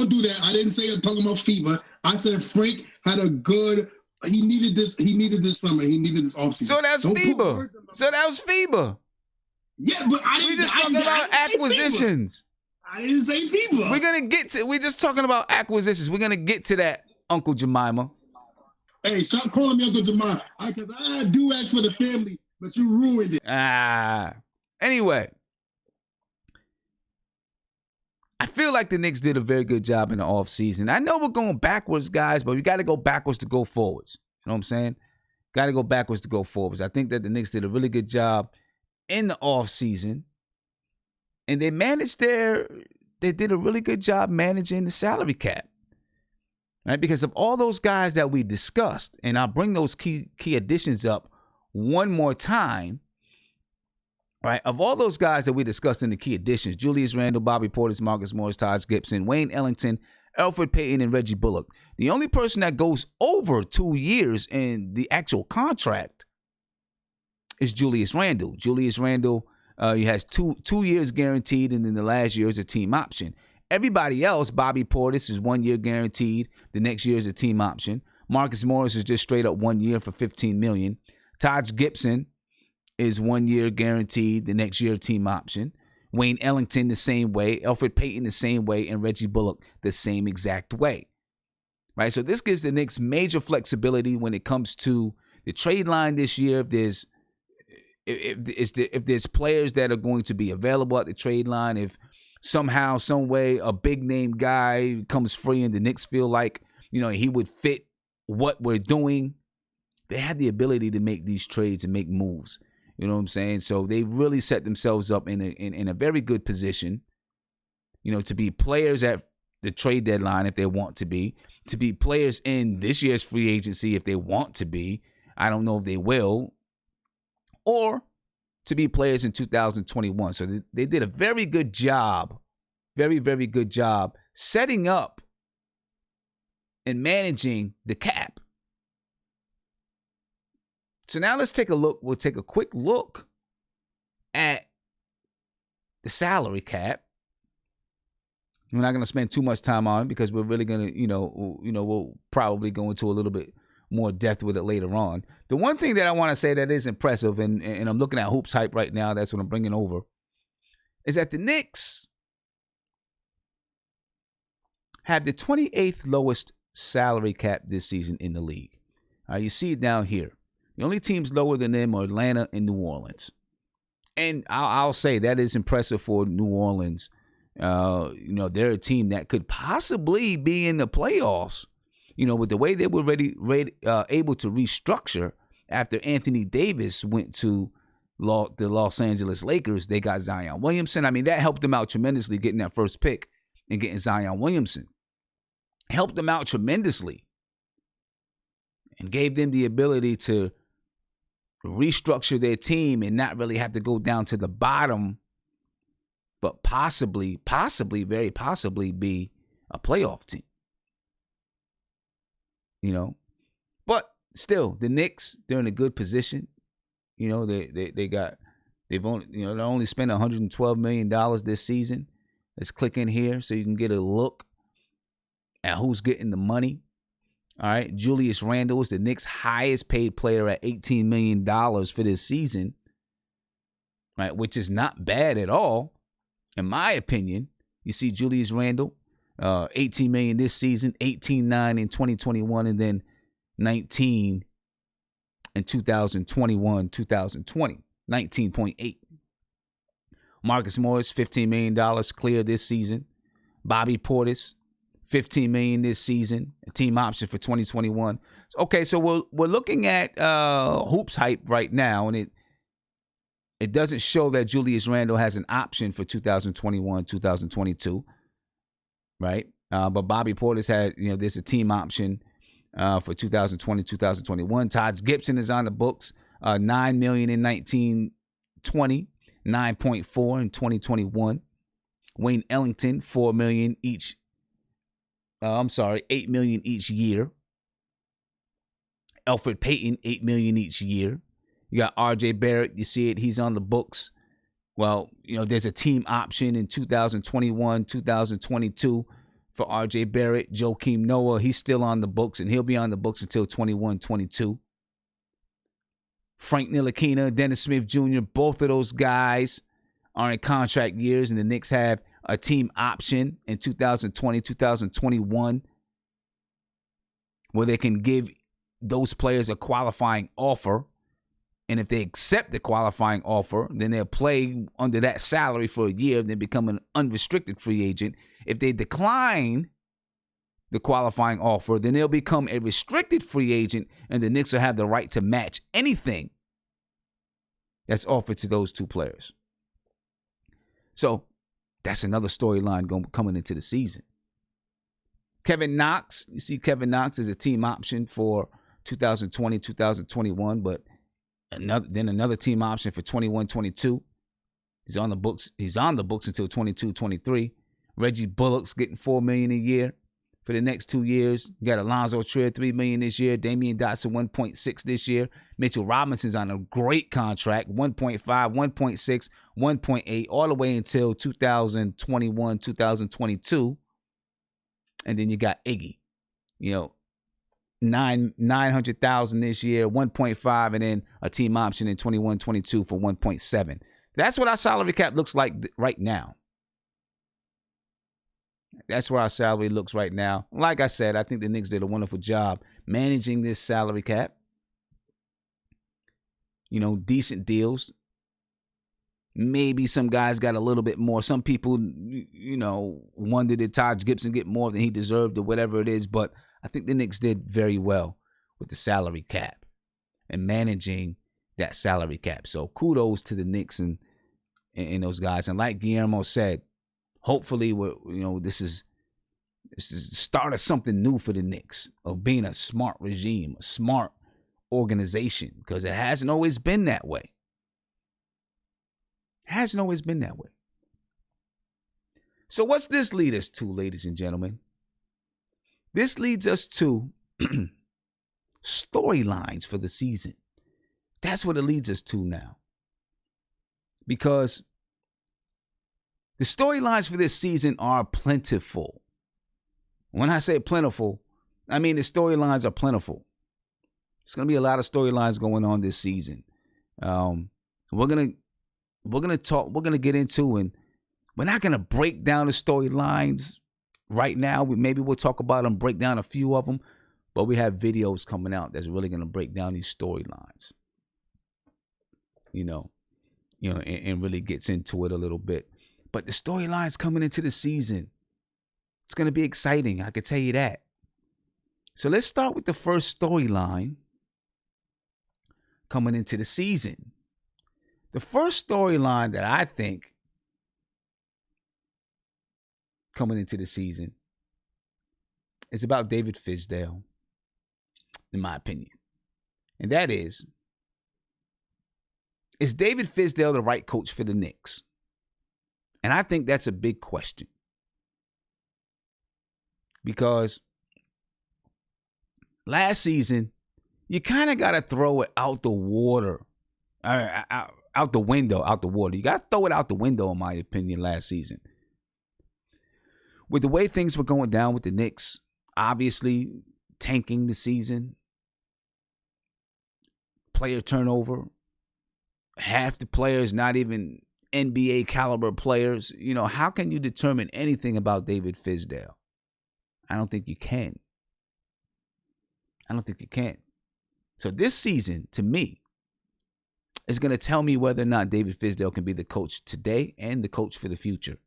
do that. I didn't say I'm talking about FIBA. I said Frank had a good. He needed this. He needed this summer. He needed this offseason. So that's FIBA. FIBA. Yeah, but we just talking about acquisitions. I didn't say FIBA. We're just talking about acquisitions. We're gonna get to that, Uncle Jemima. Hey, stop calling me Uncle Jemima. Because I do ask for the family. But you ruined it. Anyway, I feel like the Knicks did a very good job in the offseason. I know we're going backwards, guys, but we got to go backwards to go forwards. You know what I'm saying? Got to go backwards to go forwards. I think that the Knicks did a really good job in the offseason, and they did a really good job managing the salary cap. Right? Because of all those guys that we discussed, and I'll bring those key additions up one more time. Right, of all those guys that we discussed in the key additions, Julius Randle, Bobby Portis, Marcus Morris, Taj Gibson, Wayne Ellington, Elfrid Payton, and Reggie Bullock. The only person that goes over 2 years in the actual contract is Julius Randle. Julius Randle, he has two years guaranteed, and then the last year is a team option. Everybody else, Bobby Portis is 1 year guaranteed. The next year is a team option. Marcus Morris is just straight up 1 year for $15 million. Taj Gibson is 1 year guaranteed. The next year, team option. Wayne Ellington the same way. Elfrid Payton the same way. And Reggie Bullock the same exact way. Right? So this gives the Knicks major flexibility when it comes to the trade line this year. If there's players that are going to be available at the trade line, if somehow, some way, a big name guy comes free and the Knicks feel like, he would fit what we're doing, they have the ability to make these trades and make moves. You know what I'm saying? So they really set themselves up in a very good position, to be players at the trade deadline if they want to be players in this year's free agency if they want to be. I don't know if they will. Or to be players in 2021. So they did a very good job, very, very good job setting up and managing the cap. So now let's take a look. We'll take a quick look at the salary cap. We're not going to spend too much time on it because we're really going to, we'll probably go into a little bit more depth with it later on. The one thing that I want to say that is impressive, and I'm looking at Hoops Hype right now, that's what I'm bringing over, is that the Knicks have the 28th lowest salary cap this season in the league. You see it down here. The only teams lower than them are Atlanta and New Orleans. And I'll say that is impressive for New Orleans. They're a team that could possibly be in the playoffs, with the way they were able to restructure after Anthony Davis went to the Los Angeles Lakers. They got Zion Williamson. I mean, that helped them out tremendously getting that first pick and getting Zion Williamson. Helped them out tremendously and gave them the ability to restructure their team and not really have to go down to the bottom, but possibly, very possibly be a playoff team. But still, the Knicks, they're in a good position. They've only spent $112 million this season. Let's click in here so you can get a look at who's getting the money. All right, Julius Randle is the Knicks' highest paid player at $18 million for this season, right? Which is not bad at all, in my opinion. You see Julius Randle, $18 million this season, $18.9 in 2021, and then $19 in 2021, 2020, $19.8. Marcus Morris, $15 million clear this season. Bobby Portis, $15 million this season, a team option for 2021. Okay, so we're looking at Hoops Hype right now, and it doesn't show that Julius Randle has an option for 2021, 2022, right? But Bobby Portis had, there's a team option for 2020, 2021. Taj Gibson is on the books, $9 million in 1920, 9.4 in 2021. Wayne Ellington, $4 million each. $8 million each year. Elfrid Payton, $8 million each year. You got R.J. Barrett. You see it. He's on the books. Well, there's a team option in 2021, 2022 for R.J. Barrett. Joakim Noah, he's still on the books, and he'll be on the books until 21, 22. Frank Ntilikina, Dennis Smith Jr., both of those guys are in contract years, and the Knicks have a team option in 2020, 2021, where they can give those players a qualifying offer. And if they accept the qualifying offer, then they'll play under that salary for a year and then become an unrestricted free agent. If they decline the qualifying offer, then they'll become a restricted free agent, and the Knicks will have the right to match anything that's offered to those two players. So that's another storyline coming into the season. Kevin Knox, you see Kevin Knox as a team option for 2020, 2021, but another team option for 21, 22. He's on the books until 22, 23. Reggie Bullock's getting $4 million a year for the next 2 years. You got Alonzo Trier, $3 million this year. Damian Dotson, 1.6 this year. Mitchell Robinson's on a great contract, 1.5, 1.6, 1.8, all the way until 2021, 2022. And then you got Iggy, $900,000 this year, 1.5, and then a team option in 21, 22 for 1.7. That's what our salary cap looks like right now. That's where our salary looks right now. Like I said, I think the Knicks did a wonderful job managing this salary cap. Decent deals. Maybe some guys got a little bit more. Some people, wondered did Taj Gibson get more than he deserved or whatever it is. But I think the Knicks did very well with the salary cap and managing that salary cap. So kudos to the Knicks and those guys. And like Guillermo said, hopefully, this is the start of something new for the Knicks, of being a smart regime, a smart organization, because it hasn't always been that way. Hasn't always been that way. So what's this lead us to, ladies and gentlemen? This leads us to storylines for the season. That's what it leads us to now. Because the storylines for this season are plentiful. When I say plentiful, I mean the storylines are plentiful. There's going to be a lot of storylines going on this season. We're going to get into, and we're not going to break down the storylines right now. Maybe we'll talk about them, break down a few of them, but we have videos coming out that's really going to break down these storylines. And really gets into it a little bit. But the storylines coming into the season, it's going to be exciting. I can tell you that. So let's start with the first storyline coming into the season. The first storyline that I think coming into the season is about David Fizdale, in my opinion. And that is David Fizdale the right coach for the Knicks? And I think that's a big question. Because last season, you kind of got to throw it out the water. Out the window. You got to throw it out the window, in my opinion, last season. With the way things were going down with the Knicks, obviously tanking the season, player turnover, half the players not even NBA caliber players. How can you determine anything about David Fizdale? I don't think you can. So this season, to me, is going to tell me whether or not David Fizdale can be the coach today and the coach for the future.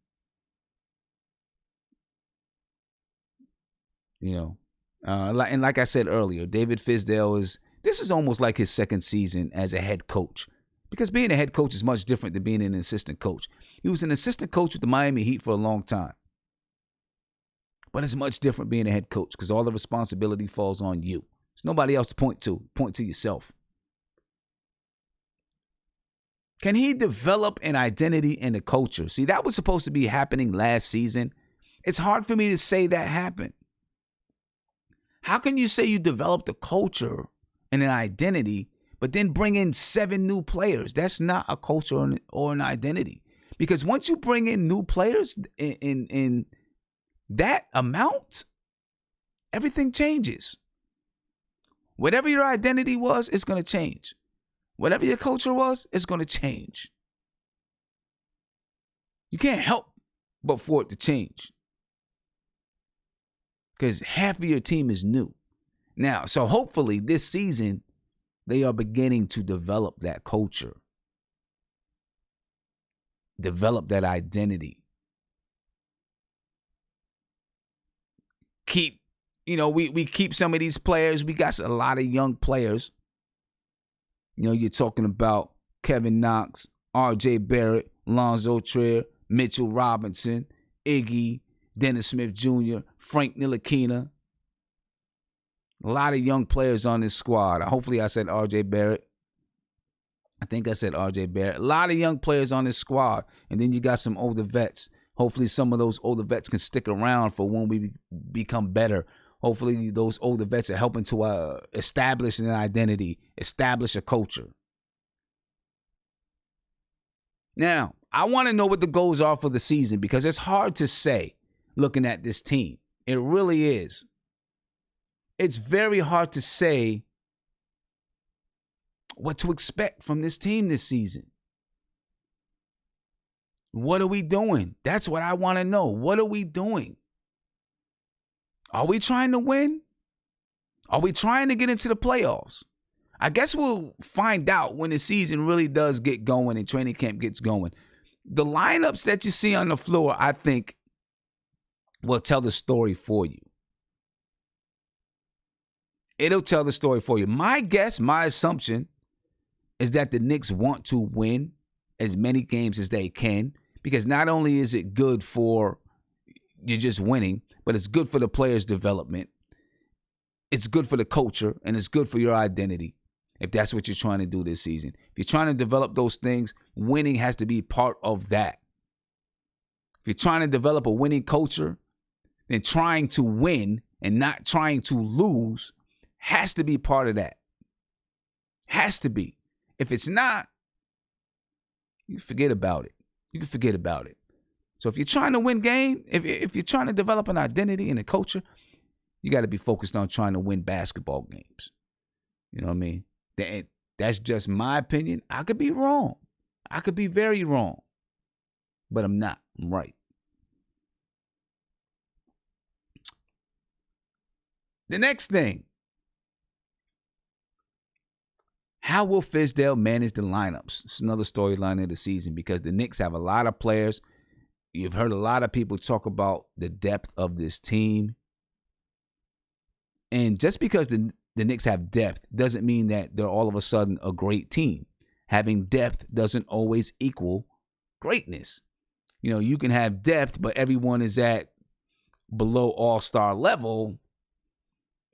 And like I said earlier, David Fizdale this is almost like his second season as a head coach. Because being a head coach is much different than being an assistant coach. He was an assistant coach with the Miami Heat for a long time. But it's much different being a head coach because all the responsibility falls on you. There's nobody else to point to. Point to yourself. Can he develop an identity and a culture? See, that was supposed to be happening last season. It's hard for me to say that happened. How can you say you developed a culture and an identity, but then bring in 7 new players? That's not a culture or an identity. Because once you bring in new players in that amount, everything changes. Whatever your identity was, it's going to change. Whatever your culture was, it's going to change. You can't help but for it to change. Because half of your team is new. Now, so hopefully this season, they are beginning to develop that culture. Develop that identity. We keep some of these players. We got a lot of young players. You're talking about Kevin Knox, R.J. Barrett, Lonzo Trier, Mitchell Robinson, Iggy, Dennis Smith Jr., Frank Ntilikina. A lot of young players on this squad. Hopefully I said R.J. Barrett. I think I said R.J. Barrett. A lot of young players on this squad. And then you got some older vets. Hopefully some of those older vets can stick around for when we become better. Hopefully those older vets are helping to establish an identity, establish a culture. Now, I want to know what the goals are for the season because it's hard to say looking at this team. It really is. It's very hard to say what to expect from this team this season. What are we doing? That's what I want to know. What are we doing? Are we trying to win? Are we trying to get into the playoffs? I guess we'll find out when the season really does get going and training camp gets going. The lineups that you see on the floor, I think, will tell the story for you. It'll tell the story for you. My guess, my assumption, is that the Knicks want to win as many games as they can because not only is it good for you just winning, but it's good for the players' development. It's good for the culture, and it's good for your identity if that's what you're trying to do this season. If you're trying to develop those things, winning has to be part of that. If you're trying to develop a winning culture, then trying to win and not trying to lose has to be part of that. Has to be. If it's not, you forget about it. You can forget about it. So if you're trying to win game, if you're trying to develop an identity and a culture, you got to be focused on trying to win basketball games. You know what I mean? That's just my opinion. I could be wrong. I could be very wrong. But I'm not. I'm right. The next thing. How will Fizdale manage the lineups? It's another storyline of the season because the Knicks have a lot of players. You've heard a lot of people talk about the depth of this team. And just because the Knicks have depth doesn't mean that they're all of a sudden a great team. Having depth doesn't always equal greatness. You know, you can have depth, but everyone is at below all-star level,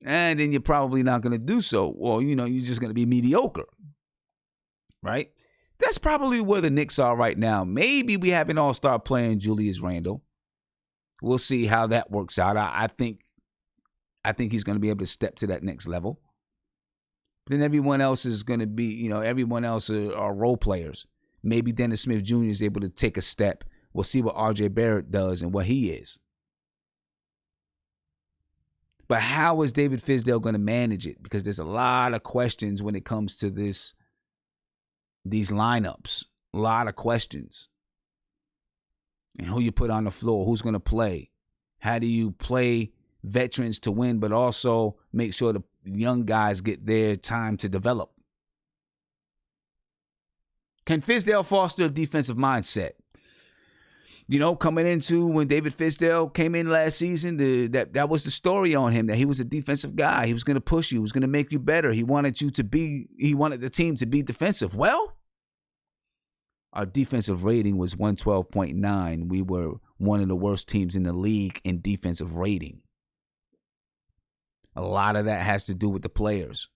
and then you're probably not going to do so. Or, you know, you're just going to be mediocre, right? That's probably where the Knicks are right now. Maybe we have an all-star player in Julius Randle. We'll see how that works out. I think he's going to be able to step to that next level. Then everyone else is going to be, you know, everyone else are role players. Maybe Dennis Smith Jr. is able to take a step. We'll see what R.J. Barrett does and what he is. But how is David Fizdale going to manage it? Because there's a lot of questions when it comes to these lineups. A lot of questions. And who you put on the floor, who's going to play? How do you play veterans to win, but also make sure the young guys get their time to develop? Can Fizdale foster a defensive mindset? You know, coming into when David Fizdale came in last season, that was the story on him, that he was a defensive guy. He was going to push you. He was going to make you better. He wanted the team to be defensive. Well, our defensive rating was 112.9. We were one of the worst teams in the league in defensive rating. A lot of that has to do with the players.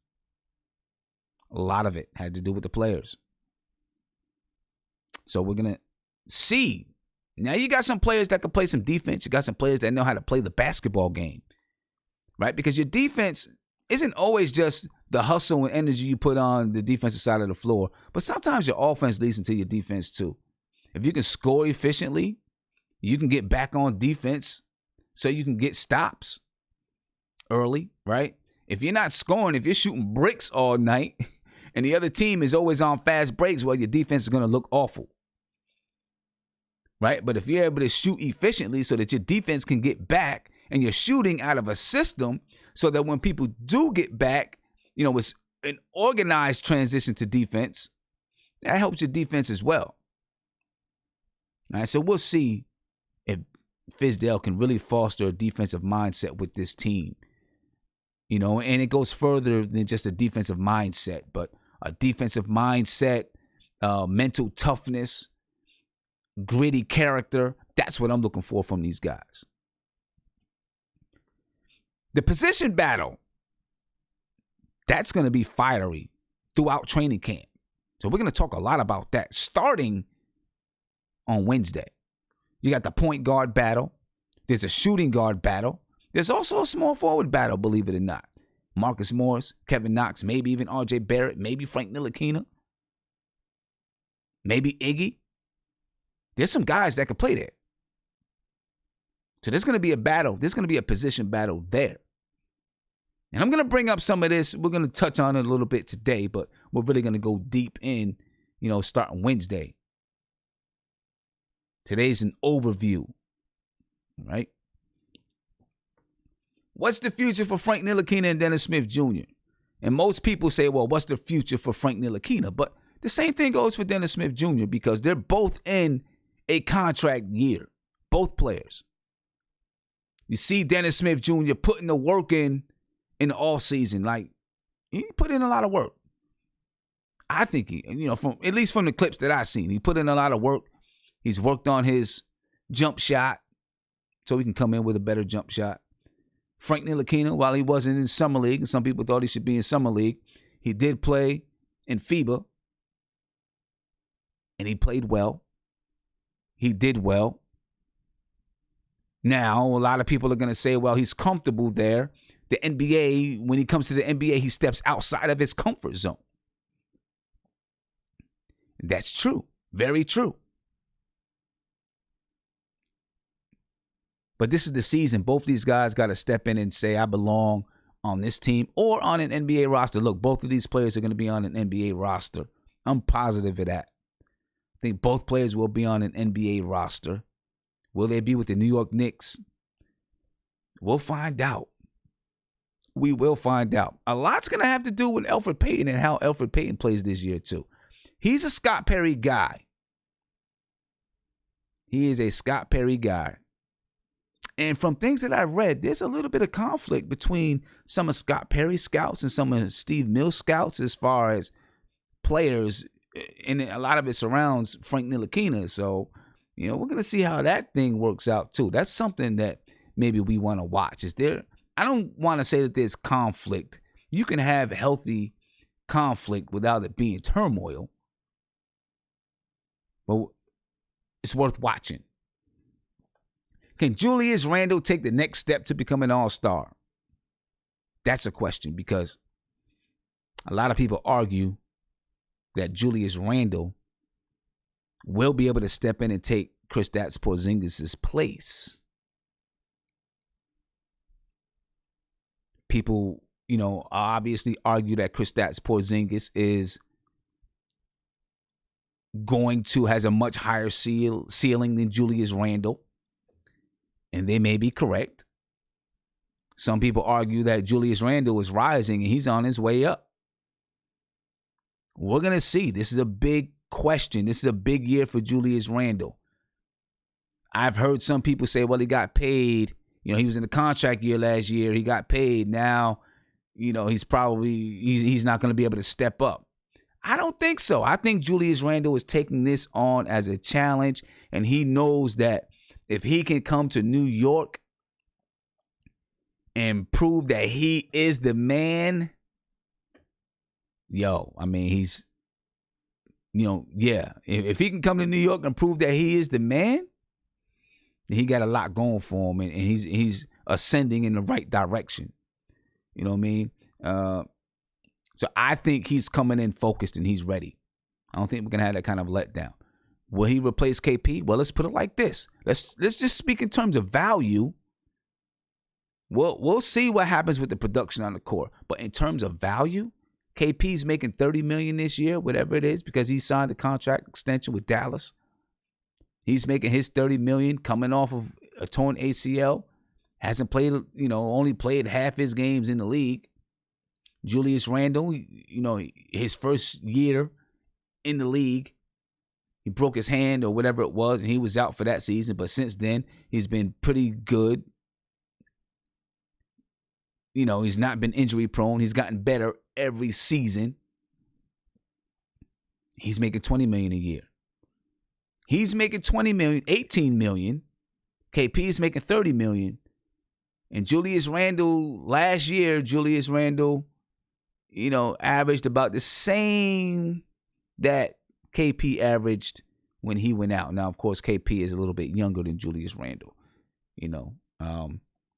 A lot of it had to do with the players. So we're going to see. Now you got some players that can play some defense. You got some players that know how to play the basketball game, right? Because your defense isn't always just the hustle and energy you put on the defensive side of the floor, but sometimes your offense leads into your defense too. If you can score efficiently, you can get back on defense so you can get stops early, right? If you're not scoring, if you're shooting bricks all night and the other team is always on fast breaks, well, your defense is going to look awful. Right? But if you're able to shoot efficiently so that your defense can get back and you're shooting out of a system so that when people do get back, you know, it's an organized transition to defense, that helps your defense as well. All right, so we'll see if Fizdale can really foster a defensive mindset with this team. You know, and it goes further than just a defensive mindset, but a defensive mindset mental toughness, gritty character. That's what I'm looking for from these guys. The position battle, that's going to be fiery throughout training camp. So we're going to talk a lot about that starting on Wednesday. You got the point guard battle. There's a shooting guard battle. There's also a small forward battle, believe it or not. Marcus Morris, Kevin Knox, maybe even RJ Barrett, maybe Frank Ntilikina, maybe Iggy. There's some guys that could play there. So there's going to be a battle. There's going to be a position battle there. And I'm going to bring up some of this. We're going to touch on it a little bit today, but we're really going to go deep in, starting Wednesday. Today's an overview, right? What's the future for Frank Ntilikina and Dennis Smith Jr.? And most people say, well, what's the future for Frank Ntilikina? But the same thing goes for Dennis Smith Jr. because they're both in a contract year, both players. You see Dennis Smith Jr. putting the work in the offseason. Like, he put in a lot of work. I think he, at least from the clips that I've seen, he put in a lot of work. He's worked on his jump shot so he can come in with a better jump shot. Frank Ntilikina, while he wasn't in Summer League, and some people thought he should be in Summer League, he did play in FIBA, and he played well. He did well. Now, a lot of people are going to say, well, he's comfortable there. The NBA, when he comes to the NBA, he steps outside of his comfort zone. That's true. Very true. But this is the season. Both these guys got to step in and say, I belong on this team or on an NBA roster. Look, both of these players are going to be on an NBA roster. I'm positive of that. I think both players will be on an NBA roster. Will they be with the New York Knicks? We'll find out. We will find out. A lot's going to have to do with Elfrid Payton and how Elfrid Payton plays this year, too. He's a Scott Perry guy. He is a Scott Perry guy. And from things that I've read, there's a little bit of conflict between some of Scott Perry's scouts and some of Steve Mills' scouts as far as players, and a lot of it surrounds Frank Ntilikina. So, we're going to see how that thing works out, too. That's something that maybe we want to watch. I don't want to say that there's conflict. You can have healthy conflict without it being turmoil. But it's worth watching. Can Julius Randle take the next step to become an all-star? That's a question because a lot of people argue that Julius Randle will be able to step in and take Kristaps Porzingis' place. People, obviously argue that Kristaps Porzingis has a much higher ceiling than Julius Randle. And they may be correct. Some people argue that Julius Randle is rising and he's on his way up. We're going to see. This is a big question. This is a big year for Julius Randle. I've heard some people say, well, he got paid. He was in the contract year last year. He got paid. Now, he's not going to be able to step up. I don't think so. I think Julius Randle is taking this on as a challenge, and he knows that if he can come to New York and prove that he is the man, he's, if he can come to New York and prove that he is the man, then he got a lot going for him, and he's ascending in the right direction. You know what I mean? So I think he's coming in focused and he's ready. I don't think we're gonna have that kind of letdown. Will he replace KP? Well, let's put it like this. Let's just speak in terms of value. We'll see what happens with the production on the court. But in terms of value, KP's making $30 million this year, whatever it is, because he signed a contract extension with Dallas. He's making his $30 million coming off of a torn ACL. Hasn't played, only played half his games in the league. Julius Randle, his first year in the league, he broke his hand or whatever it was, and he was out for that season. But since then, he's been pretty good. He's not been injury prone. He's gotten better every season. He's making $20 million a year. He's making $20 million, $18 million. KP is making $30 million. And Julius Randle, last year, averaged about the same that KP averaged when he went out. Now, of course, KP is a little bit younger than Julius Randle,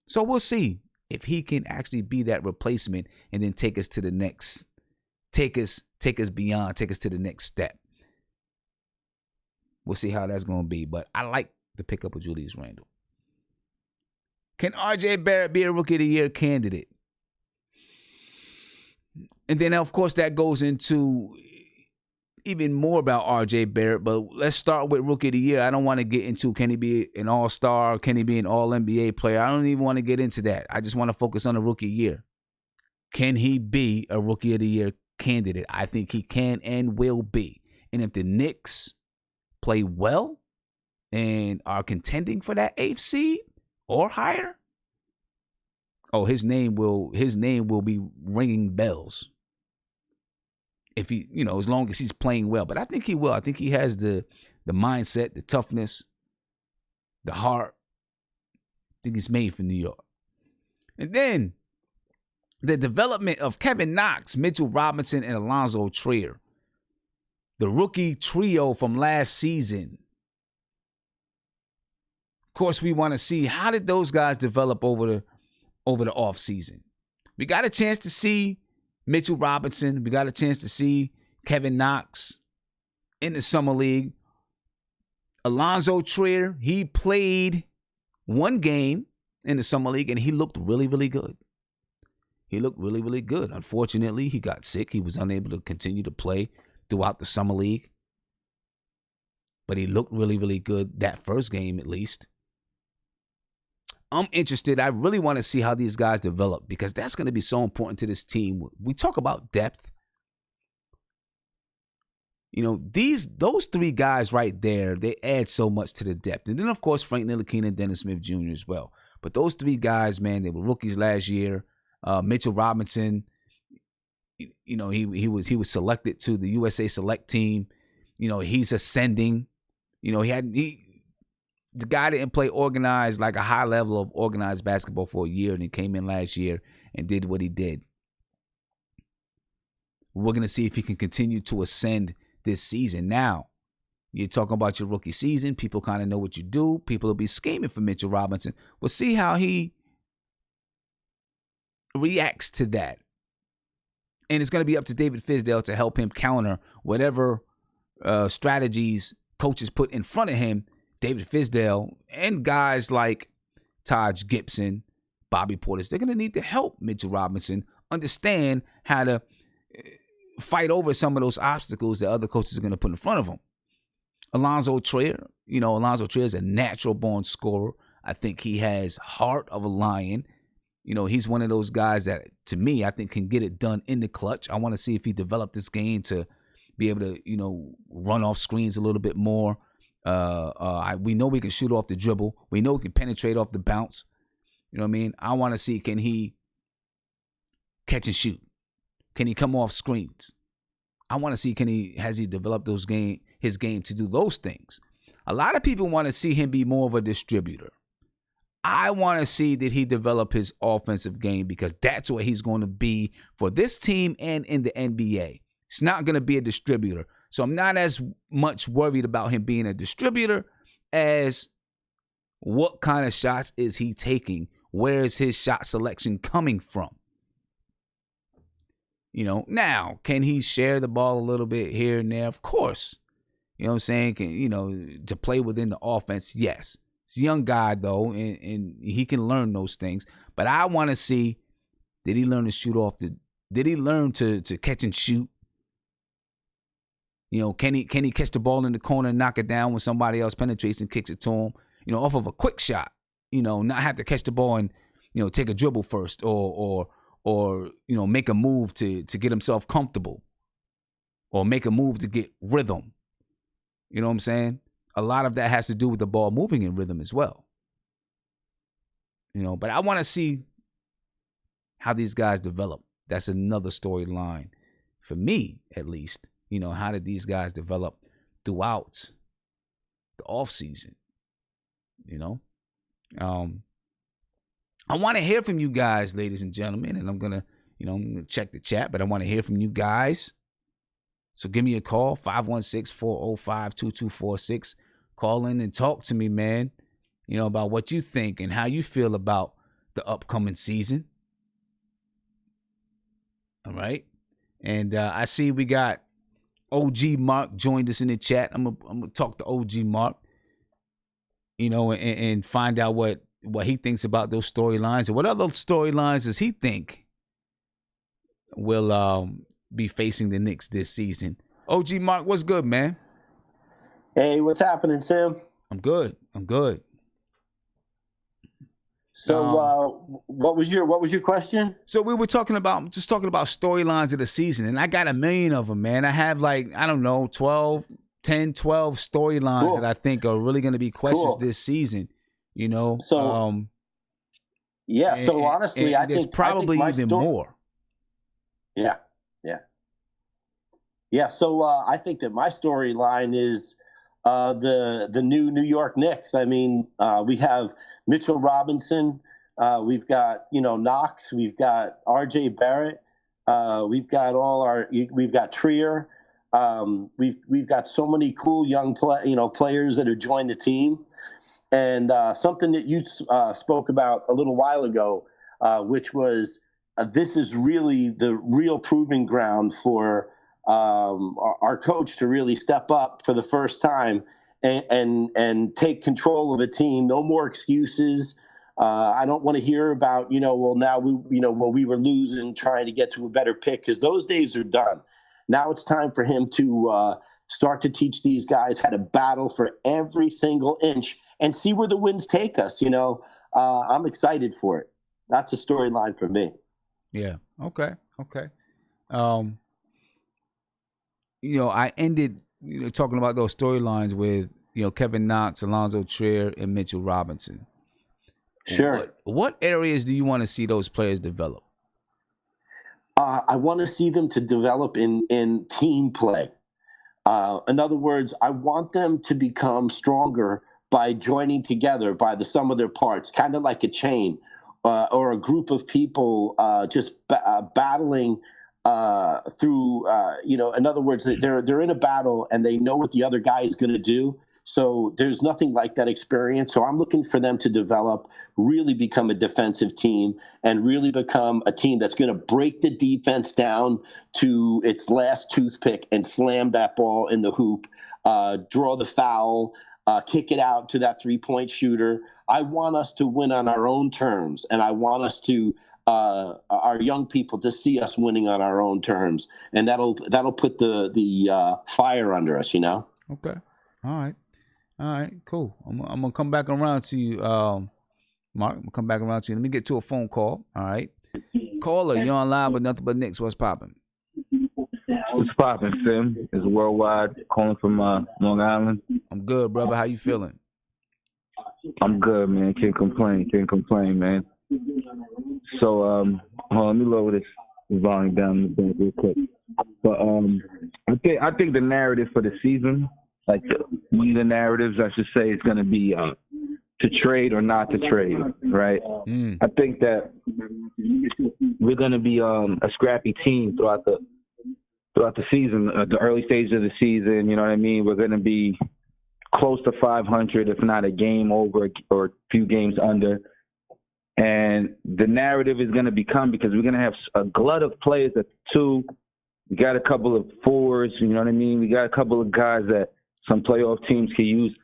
So we'll see if he can actually be that replacement and then take us to the next, take us beyond, take us to the next step. We'll see how that's going to be. But I like the pickup of Julius Randle. Can R.J. Barrett be a Rookie of the Year candidate? And then, of course, that goes into even more about R.J. Barrett. But let's start with Rookie of the Year. I don't want to get into can he be an All-Star, can he be an All-NBA player. I don't even want to get into that. I just want to focus on the Rookie Year. Can he be a Rookie of the Year candidate? I think he can and will be. And if the Knicks play well and are contending for that 8th seed or higher, his name will be ringing bells. If he, as long as he's playing well. But I think he will. I think he has the mindset, the toughness, the heart. I think he's made for New York. And then the development of Kevin Knox, Mitchell Robinson, and Alonzo Trier. The rookie trio from last season. Of course, we want to see how did those guys develop over the offseason. We got a chance to see Mitchell Robinson. We got a chance to see Kevin Knox in the Summer League. Alonzo Trier, he played one game in the Summer League, and he looked really, really good. He looked really, really good. Unfortunately, he got sick. He was unable to continue to play throughout the Summer League. But he looked really, really good that first game, at least. I'm interested. I really want to see how these guys develop because that's going to be so important to this team. We talk about depth. Those three guys right there, they add so much to the depth. And then, of course, Frank Ntilikina and Dennis Smith Jr. as well. But those three guys, man, they were rookies last year. Mitchell Robinson, he was selected to the USA Select team. He's ascending. The guy didn't play organized, like a high level of organized basketball for a year, and he came in last year and did what he did. We're going to see if he can continue to ascend this season. Now, you're talking about your rookie season. People kind of know what you do. People will be scheming for Mitchell Robinson. We'll see how he reacts to that. And it's going to be up to David Fizdale to help him counter whatever strategies coaches put in front of him. David Fizdale and guys like Taj Gibson, Bobby Portis, they're going to need to help Mitchell Robinson understand how to fight over some of those obstacles that other coaches are going to put in front of him. Alonzo Trier, Alonzo Trier is a natural-born scorer. I think he has heart of a lion. He's one of those guys that, to me, I think can get it done in the clutch. I want to see if he developed this game to be able to, run off screens a little bit more. We know we can shoot off the dribble. We know we can penetrate off the bounce. You know what I mean? I want to see, can he catch and shoot? Can he come off screens? I want to see, has he developed his game to do those things? A lot of people want to see him be more of a distributor. I want to see that he develop his offensive game because that's what he's going to be for this team and in the NBA. It's not going to be a distributor. So I'm not as much worried about him being a distributor as what kind of shots is he taking? Where is his shot selection coming from? Now, can he share the ball a little bit here and there? Of course. You know what I'm saying? To play within the offense, yes. He's a young guy, though, and he can learn those things. But I want to see, did he learn to shoot off did he learn to catch and shoot? Can he catch the ball in the corner and knock it down when somebody else penetrates and kicks it to him? Off of a quick shot. Not have to catch the ball and take a dribble first or make a move to get himself comfortable or make a move to get rhythm. You know what I'm saying? A lot of that has to do with the ball moving in rhythm as well. But I want to see how these guys develop. That's another storyline for me, at least. how did these guys develop throughout the offseason? I want to hear from you guys, ladies and gentlemen, and I'm gonna check the chat, but I want to hear from you guys. So give me a call, 516-405-2246. Call in and talk to me, man, about what you think and how you feel about the upcoming season. All right. And I see we got OG Mark joined us in the chat. I'm gonna talk to OG Mark, and find out what he thinks about those storylines and what other storylines does he think will be facing the Knicks this season. OG Mark, what's good, man? Hey, what's happening, Sam? I'm good. So, what was your question? So we were talking about storylines of the season, and I got a million of them, man. I have 10, 12 storylines that I think are really going to be questions this season. So, yeah. So honestly, I think there's probably even more. Yeah. So I think that my storyline is the new New York Knicks. I mean, we have Mitchell Robinson, we've got Knox, we've got R.J. Barrett, we've got Trier, we've got so many cool young players that have joined the team, and something that you spoke about a little while ago, which was this is really the real proving ground for our coach to really step up for the first time and take control of a team. No more excuses. I don't want to hear about, now we were losing, trying to get to a better pick, because those days are done. Now it's time for him to start to teach these guys how to battle for every single inch and see where the winds take us. I'm excited for it. That's a storyline for me. Yeah. Okay. I ended, talking about those storylines with, Kevin Knox, Alonzo Trier, and Mitchell Robinson. Sure. What areas do you want to see those players develop? I want to see them to develop in team play. In other words, I want them to become stronger by joining together by the sum of their parts, kind of like a chain or a group of people just battling through. In other words, they're in a battle and they know what the other guy is going to do. So there's nothing like that experience. So I'm looking for them to develop, really become a defensive team, and really become a team that's going to break the defense down to its last toothpick and slam that ball in the hoop, draw the foul, kick it out to that three-point shooter. I want us to win on our own terms, and I want us to our young people to see us winning on our own terms, and that'll put the fire under us. Okay. All right, cool. I'm gonna come back around to you, Mark. I'm gonna come back around to you. Let me get to a phone call. All right, caller, you're on live with Nothing But Knicks. What's popping? What's popping, Sim? It's Worldwide, calling from Long Island. I'm good, brother. How you feeling? I'm good, man. Can't complain, man. So, hold on, let me lower this volume down a bit real quick. But I think the narrative for the season, one of the narratives, I should say, is going to be to trade or not to trade, right? I think that we're going to be a scrappy team throughout the season, the early stages of the season. You know what I mean? We're going to be close to 500, if not a game over or a few games under. And the narrative is going to become, because we're going to have a glut of players at 2. We got a couple of 4s, you know what I mean? We got a couple of guys that some playoff teams can use.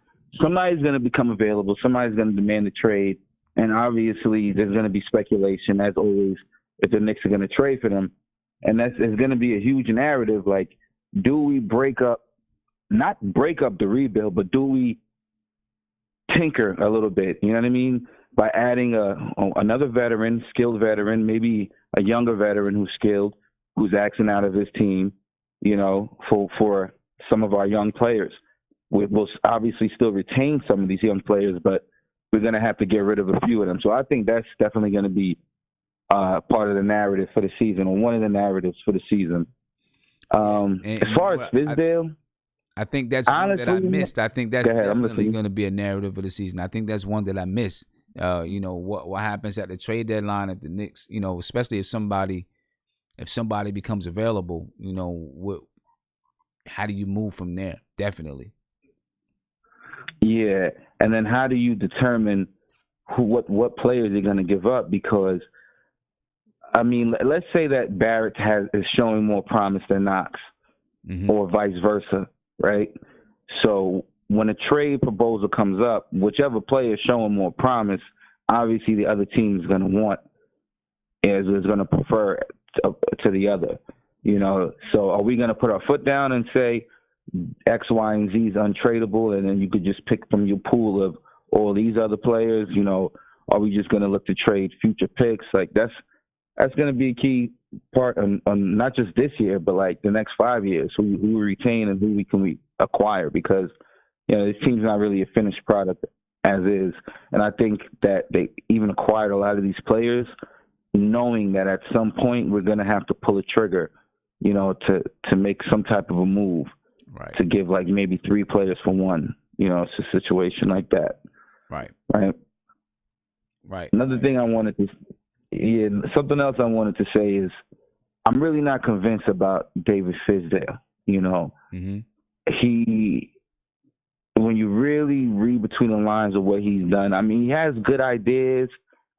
Somebody's going to become available. Somebody's going to demand a trade. And obviously there's going to be speculation, as always, if the Knicks are going to trade for them. And it's going to be a huge narrative. Like, do we not break up the rebuild, but do we tinker a little bit? You know what I mean? By adding another veteran, skilled veteran, maybe a younger veteran who's skilled, who's acting out of his team, for some of our young players. We'll obviously still retain some of these young players, but we're going to have to get rid of a few of them. So I think that's definitely going to be part of the narrative for the season, or one of the narratives for the season. As far as Fizdale, I think that's one that I missed. I think that's definitely going to be a narrative of the season. I think that's one that I missed. What happens at the trade deadline at the Knicks, especially if somebody becomes available, how do you move from there? Definitely. Yeah, and then how do you determine what players you're going to give up? Because, I mean, let's say that Barrett is showing more promise than Knox, or vice versa, right? So when a trade proposal comes up, whichever player is showing more promise, obviously the other team is going to want, is going to prefer to the other. So are we going to put our foot down and say X, Y, and Z is untradeable, and then you could just pick from your pool of all these other players? Are we just going to look to trade future picks? Like that's going to be a key part on not just this year, but like the next 5 years, who we retain and who we can acquire, because this team's not really a finished product as is. And I think that they even acquired a lot of these players knowing that at some point we're going to have to pull a trigger, to make some type of a move, right? To give like maybe 3 players for one, it's a situation like that. Right. Another thing something else I wanted to say is I'm really not convinced about David Fizdale. When you really read between the lines of what he's done, I mean, he has good ideas.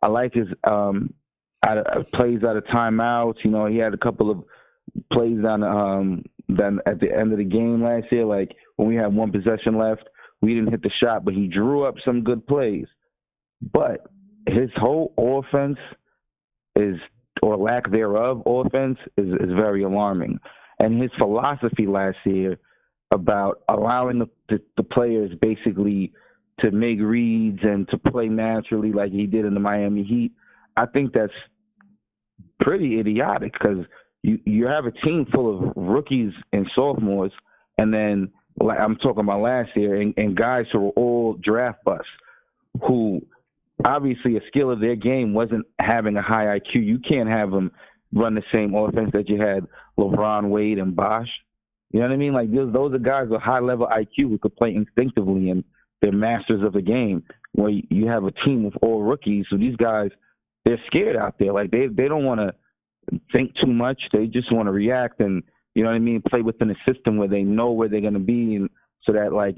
I like his plays out of timeouts. He had a couple of plays down at the end of the game last year, like when we had 1 possession left, we didn't hit the shot, but he drew up some good plays. But his whole offense or lack thereof offense is very alarming. And his philosophy last year about allowing the players basically to make reads and to play naturally like he did in the Miami Heat, I think that's pretty idiotic, because you have a team full of rookies and sophomores, and then like I'm talking about last year, and guys who were all draft busts, who obviously a skill of their game wasn't having a high IQ. You can't have them run the same offense that you had LeBron, Wade, and Bosh. You know what I mean? Like those are guys with high level IQ who could play instinctively, and they're masters of the game. Where you have a team of all rookies, so these guys, they're scared out there. Like they don't want to think too much. They just want to react and, play within a system where they know where they're going to be. And so that, like,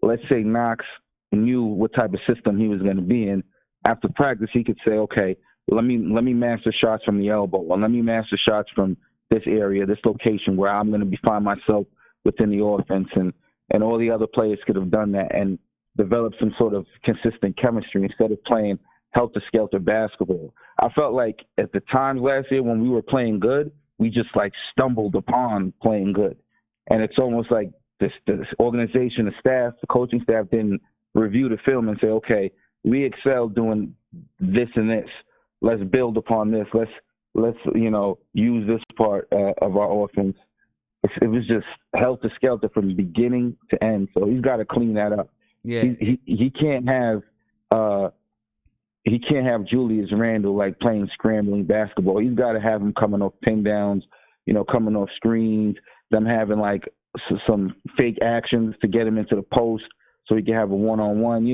let's say Knox knew what type of system he was going to be in. After practice, he could say, okay, let me master shots from the elbow, or let me master shots from this area, this location where I'm going to find myself within the offense. And all the other players could have done that and developed some sort of consistent chemistry instead of playing helter-skelter basketball. I felt like at the times last year when we were playing good, we just like stumbled upon playing good. And it's almost like this organization, the staff, the coaching staff didn't review the film and say, okay, we excel doing this and this. Let's build upon this. Let's use this part of our offense. It was just helter-skelter from beginning to end. So he's got to clean that up. Yeah. He can't have Julius Randle like playing scrambling basketball. He's got to have him coming off pin downs, coming off screens, them having like some fake actions to get him into the post so he can have a one-on-one.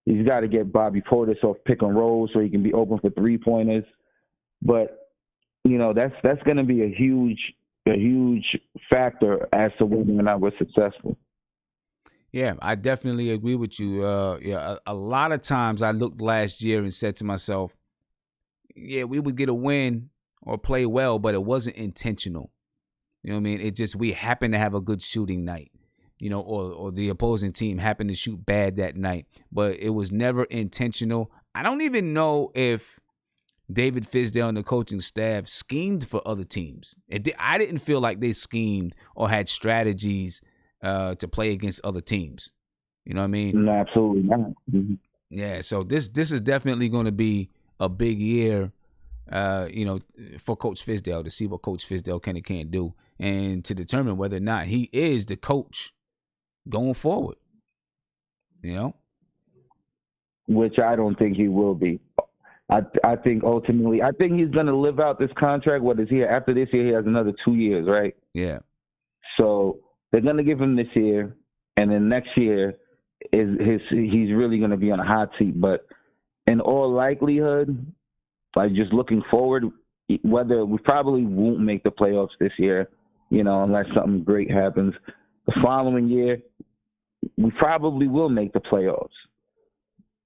He's got to get Bobby Portis off pick and roll so he can be open for 3-pointers. But that's going to be a huge factor as to whether or not we're successful. Yeah, I definitely agree with you. A lot of times I looked last year and said to myself, yeah, we would get a win or play well, but it wasn't intentional. You know what I mean? It just, we happened to have a good shooting night, or the opposing team happened to shoot bad that night, but it was never intentional. I don't even know if David Fizdale and the coaching staff schemed for other teams. I didn't feel like they schemed or had strategies to play against other teams. You know what I mean? No, absolutely not. Mm-hmm. Yeah, so this is definitely going to be a big year, for Coach Fizdale, to see what Coach Fizdale can and can't do, and to determine whether or not he is the coach going forward. Which I don't think he will be. I think ultimately, I think he's going to live out this contract. What is he? After this year, he has another 2 years, right? Yeah. So they're going to give him this year, and then next year he's really going to be on a hot seat. But in all likelihood, like just looking forward, whether we probably won't make the playoffs this year, unless something great happens. The following year, we probably will make the playoffs.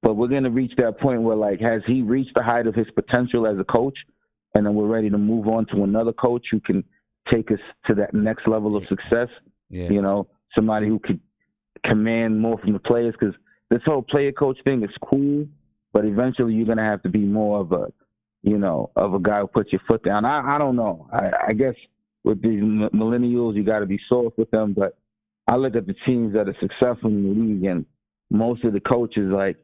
But we're going to reach that point where, like, has he reached the height of his potential as a coach? And then we're ready to move on to another coach who can take us to that next level of success. Yeah. Somebody who could command more from the players, because this whole player coach thing is cool, but eventually you're going to have to be more of a guy who puts your foot down. I don't know. I guess with these millennials, you got to be soft with them. But I look at the teams that are successful in the league, and most of the coaches, like,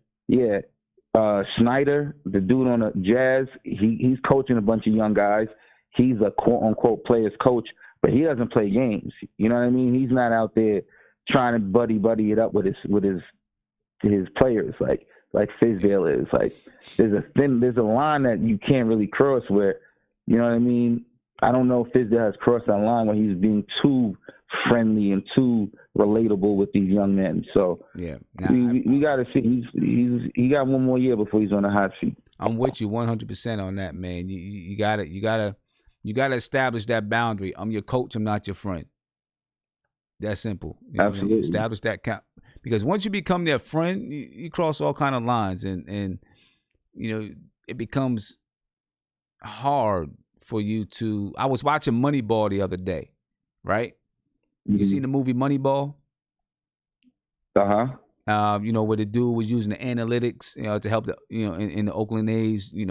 Snyder, the dude on the Jazz, he's coaching a bunch of young guys. He's a quote-unquote players coach, but he doesn't play games. You know what I mean? He's not out there trying to buddy it up with his players like Fizdale is. Like, there's a line that you can't really cross where, you know what I mean? I don't know if Fizdale has crossed that line where he's being too friendly and too relatable with these young men. So yeah, we got to see. He got one more year before he's on the hot seat. I'm with you 100% on that, man. You gotta establish that boundary. I'm your coach. I'm not your friend. That's simple. Absolutely. You establish that count, because once you become their friend, you cross all kind of lines, and it becomes hard for you to. I was watching Moneyball the other day, right? You seen the movie Moneyball? Where the dude was using the analytics, to help in the Oakland A's, they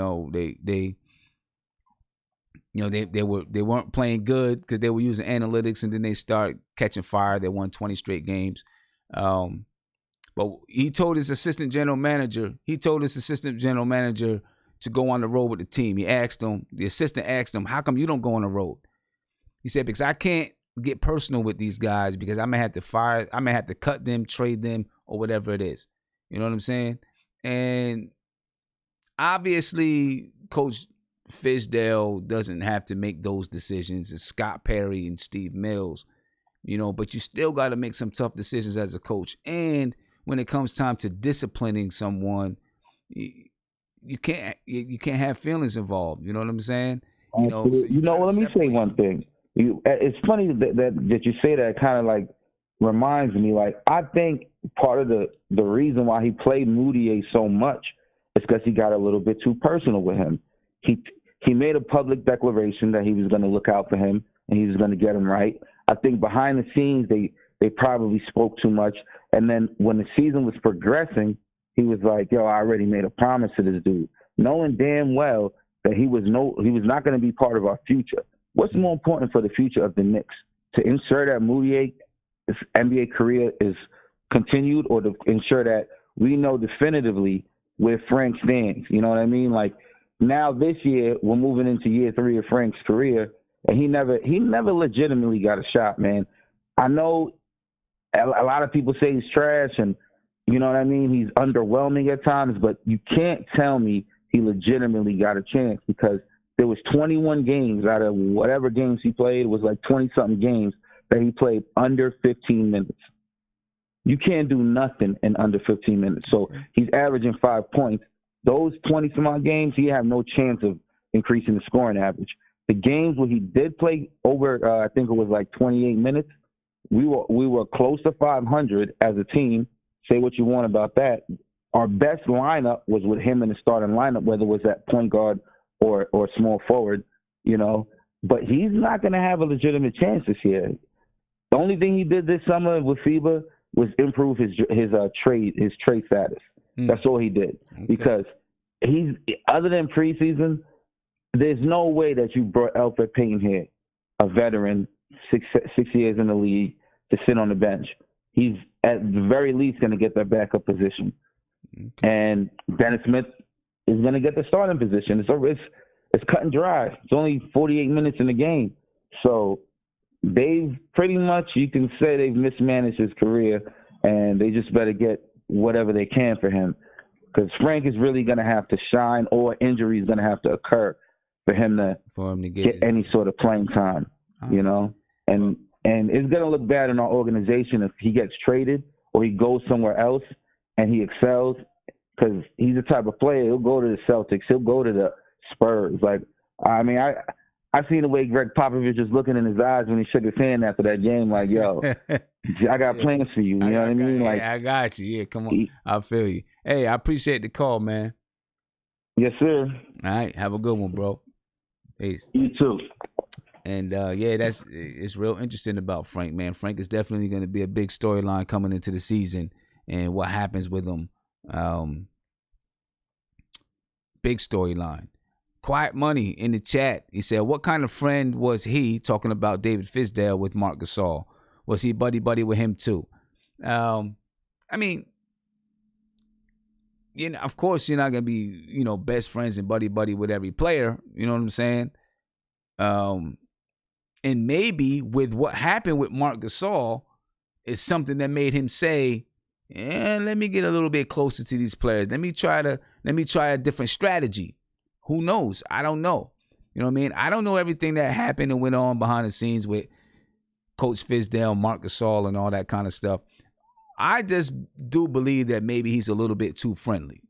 weren't playing good because they were using analytics, and then they start catching fire. They won 20 straight games. But he told his assistant general manager to go on the road with the team. The assistant asked him, "How come you don't go on the road?" He said, "Because I can't get personal with these guys, because I may have to cut them, trade them, or whatever it is." You know what I'm saying? And obviously, Coach Fizdale doesn't have to make those decisions. It's Scott Perry and Steve Mills, but you still got to make some tough decisions as a coach. And when it comes time to disciplining someone, you can't have feelings involved. You know what I'm saying? Let me say one thing. It's funny that you say that. Kind of like reminds me, like, I think part of the reason why he played Moutier so much is because he got a little bit too personal with him. He made a public declaration that he was going to look out for him and he was going to get him right. I think behind the scenes they probably spoke too much, and then when the season was progressing, he was like, "Yo, I already made a promise to this dude," knowing damn well that he was not going to be part of our future. What's more important for the future of the Knicks? To ensure that Moutier's NBA career is continued, or to ensure that we know definitively where Frank stands? You know what I mean? Like, now this year, we're moving into year 3 of Frank's career, and he never legitimately got a shot, man. I know a lot of people say he's trash, and you know what I mean? He's underwhelming at times, but you can't tell me he legitimately got a chance, because there was 21 games out of whatever games he played. It was like 20-something games that he played under 15 minutes. You can't do nothing in under 15 minutes. So he's averaging 5 points. Those 20-some-odd games, he had no chance of increasing the scoring average. The games where he did play over, I think it was like 28 minutes, we were close to 500 as a team. Say what you want about that. Our best lineup was with him in the starting lineup, whether it was at point guard or small forward, But he's not going to have a legitimate chance this year. The only thing he did this summer with FIBA was improve his trade status. That's all he did. Okay. Because he's, other than preseason, there's no way that you brought Elfrid Payton here, a veteran, six years in the league, to sit on the bench. He's at the very least going to get that backup position. Okay. And Dennis Smith is going to get the starting position. It's cut and dry. It's only 48 minutes in the game. So they've pretty much, you can say they've mismanaged his career, and they just better get whatever they can for him. because Frank is really going to have to shine, or injury is going to have to occur for him to get any sort of playing time, you know? And it's going to look bad in our organization if he gets traded or he goes somewhere else and he excels, because he's the type of player, he'll go to the Celtics, he'll go to the Spurs. Like, I mean, I seen the way Greg Popovich was looking in his eyes when he shook his hand after that game, like, yo, I got plans for you. You know what I mean? Like, I got you. Yeah, come on. I feel you. Hey, I appreciate the call, man. Yes, sir. All right. Have a good one, bro. Peace. You too. And, it's real interesting about Frank, man. Frank is definitely going to be a big storyline coming into the season, and what happens with him. Big storyline. Quiet Money in the chat. He said, what kind of friend was he, talking about David Fizdale, with Marc Gasol? Was he buddy-buddy with him too? I mean, you know, of course you're not going to be, you know, best friends and buddy-buddy with every player. You know what I'm saying? And maybe with what happened with Marc Gasol is something that made him say, let me get a little bit closer to these players. Let me try a different strategy. Who knows? I don't know. You know what I mean? I don't know everything that happened and went on behind the scenes with Coach Fizdale, Marc Gasol, and all that kind of stuff. I just do believe that maybe he's a little bit too friendly.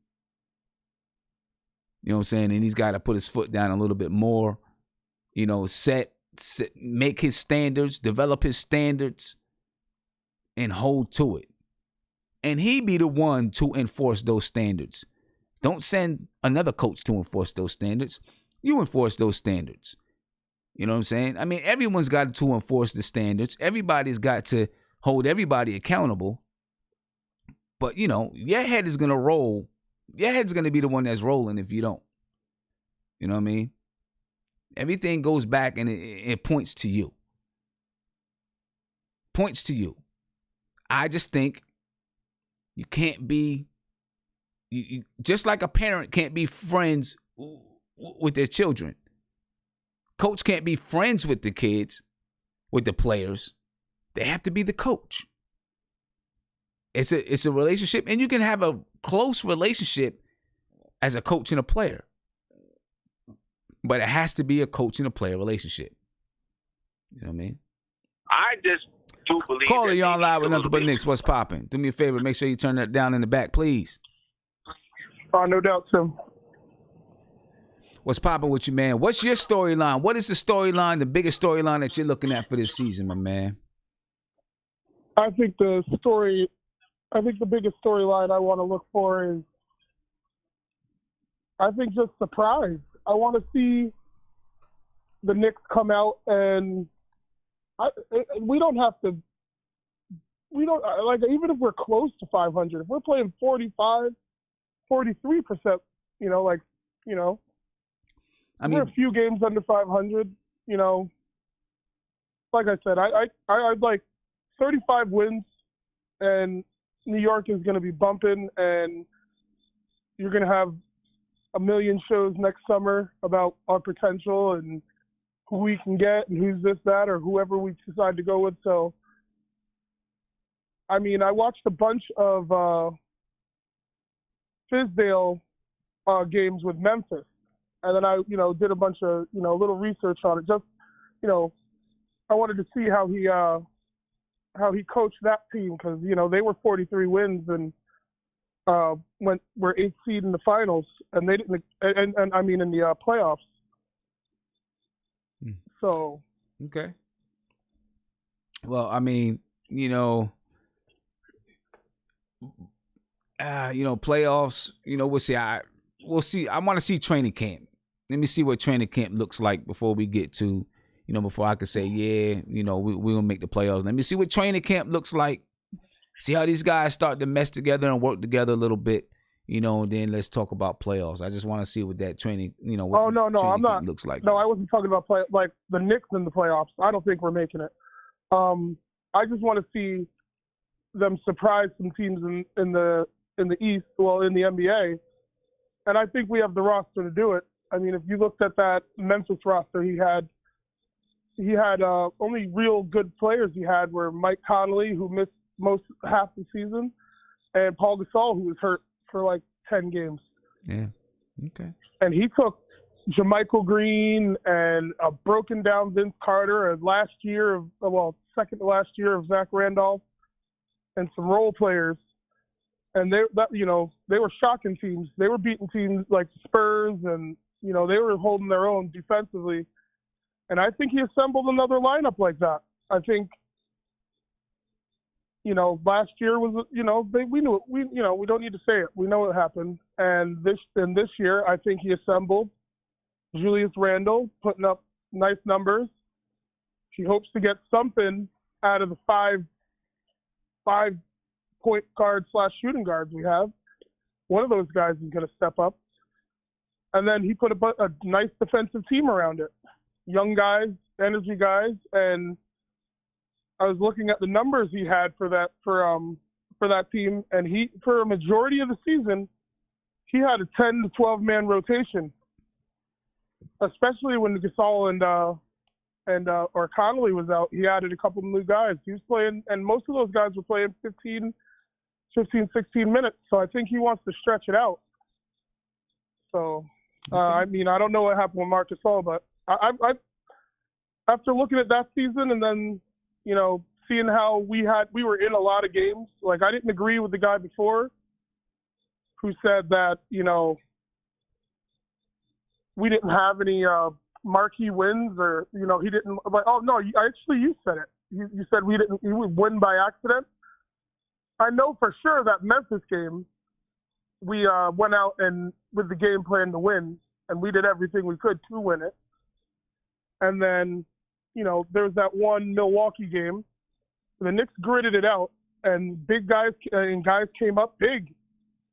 You know what I'm saying? And he's got to put his foot down a little bit more. You know, make his standards, develop his standards, and hold to it. And he be the one to enforce those standards. Don't send another coach to enforce those standards. You enforce those standards. You know what I'm saying? I mean, everyone's got to enforce the standards. Everybody's got to hold everybody accountable. But, you know, your head is going to roll. Your head's going to be the one that's rolling if you don't. You know what I mean? Everything goes back and it points to you. Points to you. I just think you can't be, you just like a parent can't be friends with their children. Coach can't be friends with the kids, with the players. They have to be the coach. It's a relationship, and you can have a close relationship as a coach and a player. But it has to be a coach and a player relationship. You know what I mean? I just do believe. Caller, you're on live with Nothing But Knicks. What's popping? Do me a favor. Make sure you turn that down in the back, please. No doubt, Tim. What's popping with you, man? What's your storyline? What is the storyline, the biggest storyline that you're looking at for this season, my man? I think the biggest storyline I want to look for is, I think, just surprise. I want to see the Knicks come out and we don't have to. We don't like, even if we're close to 500. If we're playing 45, 43%, I mean, we're a few games under 500. Like I said, I'd like 35 wins, and New York is going to be bumping, and you're going to have a million shows next summer about our potential and who we can get and who's this, that, or whoever we decide to go with. So, I mean, I watched a bunch of Fizdale games with Memphis, and then I, did a bunch of, little research on it. Just, I wanted to see how he coached that team, because, they were 43 wins and were 8th seed in the finals, and they didn't, and I mean in the playoffs. So okay. Well, I mean, playoffs. We'll see. I want to see training camp. Let me see what training camp looks like before we get to, before I could say, yeah, we will make the playoffs. Let me see what training camp looks like. See how these guys start to mesh together and work together a little bit, and then let's talk about playoffs. I just want to see what that training, what I'm not. Looks like. No, I wasn't talking about like the Knicks in the playoffs. I don't think we're making it. I just want to see them surprise some teams in the East, well, in the NBA, and I think we have the roster to do it. I mean, if you looked at that Memphis roster, he had only real good players he had were Mike Conley, who missed half the season, and Paul Gasol, who was hurt for like 10 games. Yeah. Okay. And he took Jermichael Green and a broken down Vince Carter and second to last year of Zach Randolph and some role players. And they were shocking teams. They were beating teams like Spurs and, they were holding their own defensively. And I think he assembled another lineup like that. I think, last year was, we knew it. We don't need to say it. We know what happened. And this year, I think he assembled Julius Randle, putting up nice numbers. He hopes to get something out of the five point guard / shooting guards we have. One of those guys is going to step up. And then he put a nice defensive team around it. Young guys, energy guys, and I was looking at the numbers he had for that team, and he, for a majority of the season, he had a 10 to 12 man rotation, especially when Gasol or Connolly was out. He added a couple of new guys. He was playing, and most of those guys were playing 15, 16 minutes. So I think he wants to stretch it out. So, I don't know what happened with Marc Gasol, but I after looking at that season and then, seeing how we were in a lot of games, like I didn't agree with the guy before who said that, we didn't have any marquee wins or, he didn't, like, oh no, actually you said it. You said we would win by accident. I know for sure that Memphis game, we went out and with the game plan to win, and we did everything we could to win it. And then, there's that one Milwaukee game. The Knicks gritted it out, and guys came up big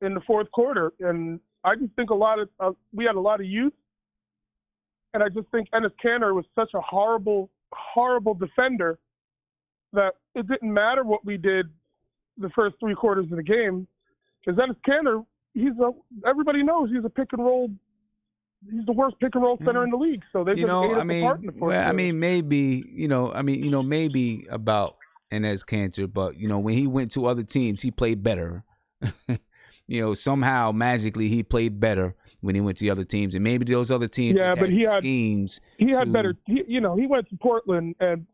in the fourth quarter. And I just think we had a lot of youth. And I just think Enes Kanter was such a horrible, horrible defender that it didn't matter what we did the first 3 quarters of the game, because Enes Kanter, everybody knows he's a pick and roll. He's the worst pick and roll center in the league. So they just ate us apart in the fourth quarter. Maybe about Enes Kanter, but when he went to other teams, he played better. Somehow magically he played better when he went to other teams, and maybe those other teams had schemes. He had better. He went to Portland, and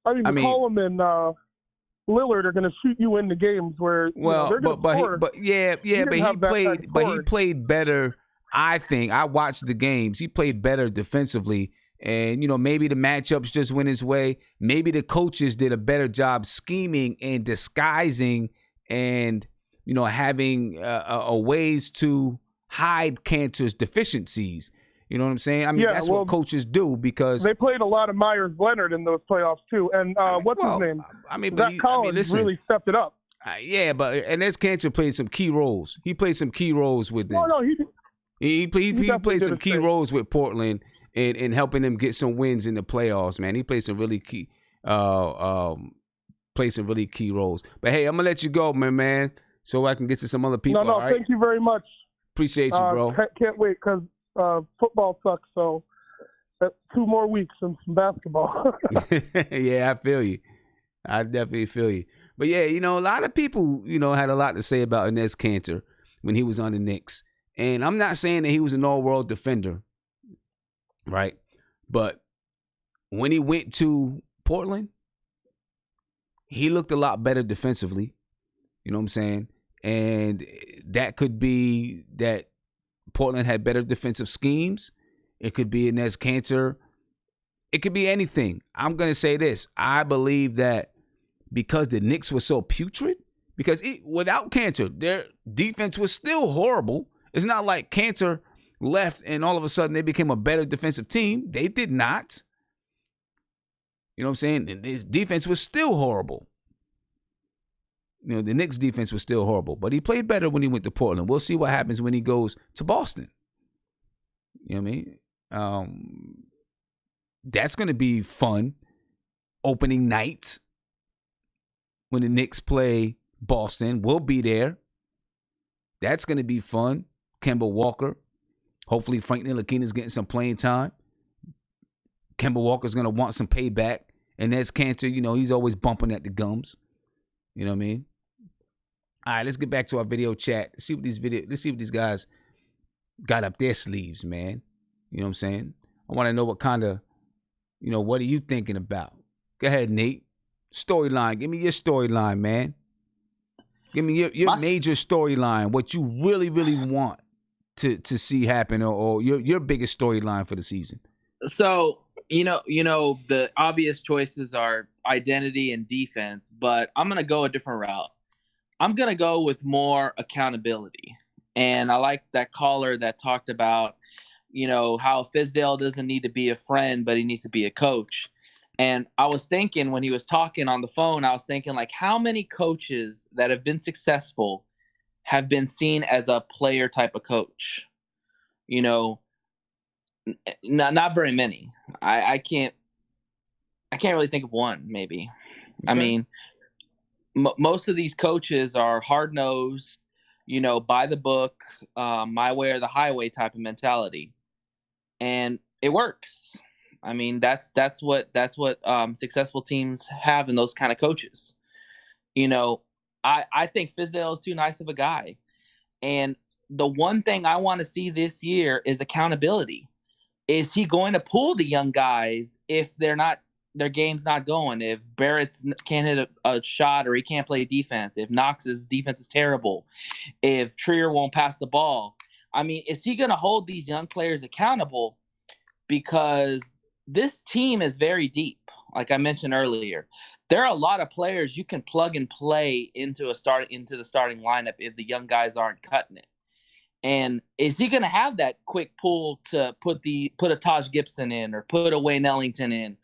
McCollum and Lillard are going to shoot you into games where they're going to score. But he played better. I think I watched the games. He played better defensively, and maybe the matchups just went his way. Maybe the coaches did a better job scheming and disguising, and having ways to hide Kanter's deficiencies. You know what I'm saying? That's what coaches do, because they played a lot of Myers Leonard in those playoffs too. And what's his name? Zach Collins really stepped it up. But Enes Kanter played some key roles. He played some key roles with them. No, he played some key roles with Portland in helping them get some wins in the playoffs. Man, he played some really key roles. But hey, I'm gonna let you go, man, so I can get to some other people. No, thank you very much. Appreciate you, bro. Can't wait, because football sucks. So 2 more weeks and some basketball. Yeah, I feel you. I definitely feel you. But yeah, a lot of people, had a lot to say about Enes Kanter when he was on the Knicks. And I'm not saying that he was an all-world defender, right? But when he went to Portland, he looked a lot better defensively. You know what I'm saying? And that could be that Portland had better defensive schemes. It could be Enes Kanter. It could be anything. I'm going to say this. I believe that because the Knicks were so putrid, because without Kanter, their defense was still horrible. It's not like Kanter left and all of a sudden they became a better defensive team. They did not. You know what I'm saying? And his defense was still horrible. The Knicks' defense was still horrible, but he played better when he went to Portland. We'll see what happens when he goes to Boston. You know what I mean? That's going to be fun. Opening night when the Knicks play Boston. We'll be there. That's going to be fun. Kemba Walker. Hopefully Frank Ntilikina's getting some playing time. Kemba Walker's going to want some payback. And Enes Kanter, he's always bumping at the gums. You know what I mean? All right, let's get back to our video chat. Let's see what these guys got up their sleeves, man. You know what I'm saying? I want to know what kind of, what are you thinking about? Go ahead, Nate. Storyline. Give me your storyline, man. Give me your major storyline, what you really, really want to see happen, or your biggest storyline for the season. So, the obvious choices are identity and defense, but I'm going to go a different route. I'm going to go with more accountability. And I like that caller that talked about, how Fizdale doesn't need to be a friend, but he needs to be a coach. And I was thinking when he was talking on the phone, I was thinking, like, how many coaches that have been successful have been seen as a player type of coach? Not very many. I can't really think of one, maybe. Okay. I mean, most of these coaches are hard-nosed, by the book, my way or the highway type of mentality. And it works. I mean, that's what successful teams have in those kind of coaches. I think Fizdale is too nice of a guy. And the one thing I want to see this year is accountability. Is he going to pull the young guys if their game's not going? If Barrett's can't hit a shot or he can't play defense? If Knox's defense is terrible? If Trier won't pass the ball? I mean, is he going to hold these young players accountable? Because this team is very deep. Like I mentioned earlier, there are a lot of players you can plug and play into the starting lineup if the young guys aren't cutting it. And is he going to have that quick pull to put a Taj Gibson in, or put a Wayne Ellington in,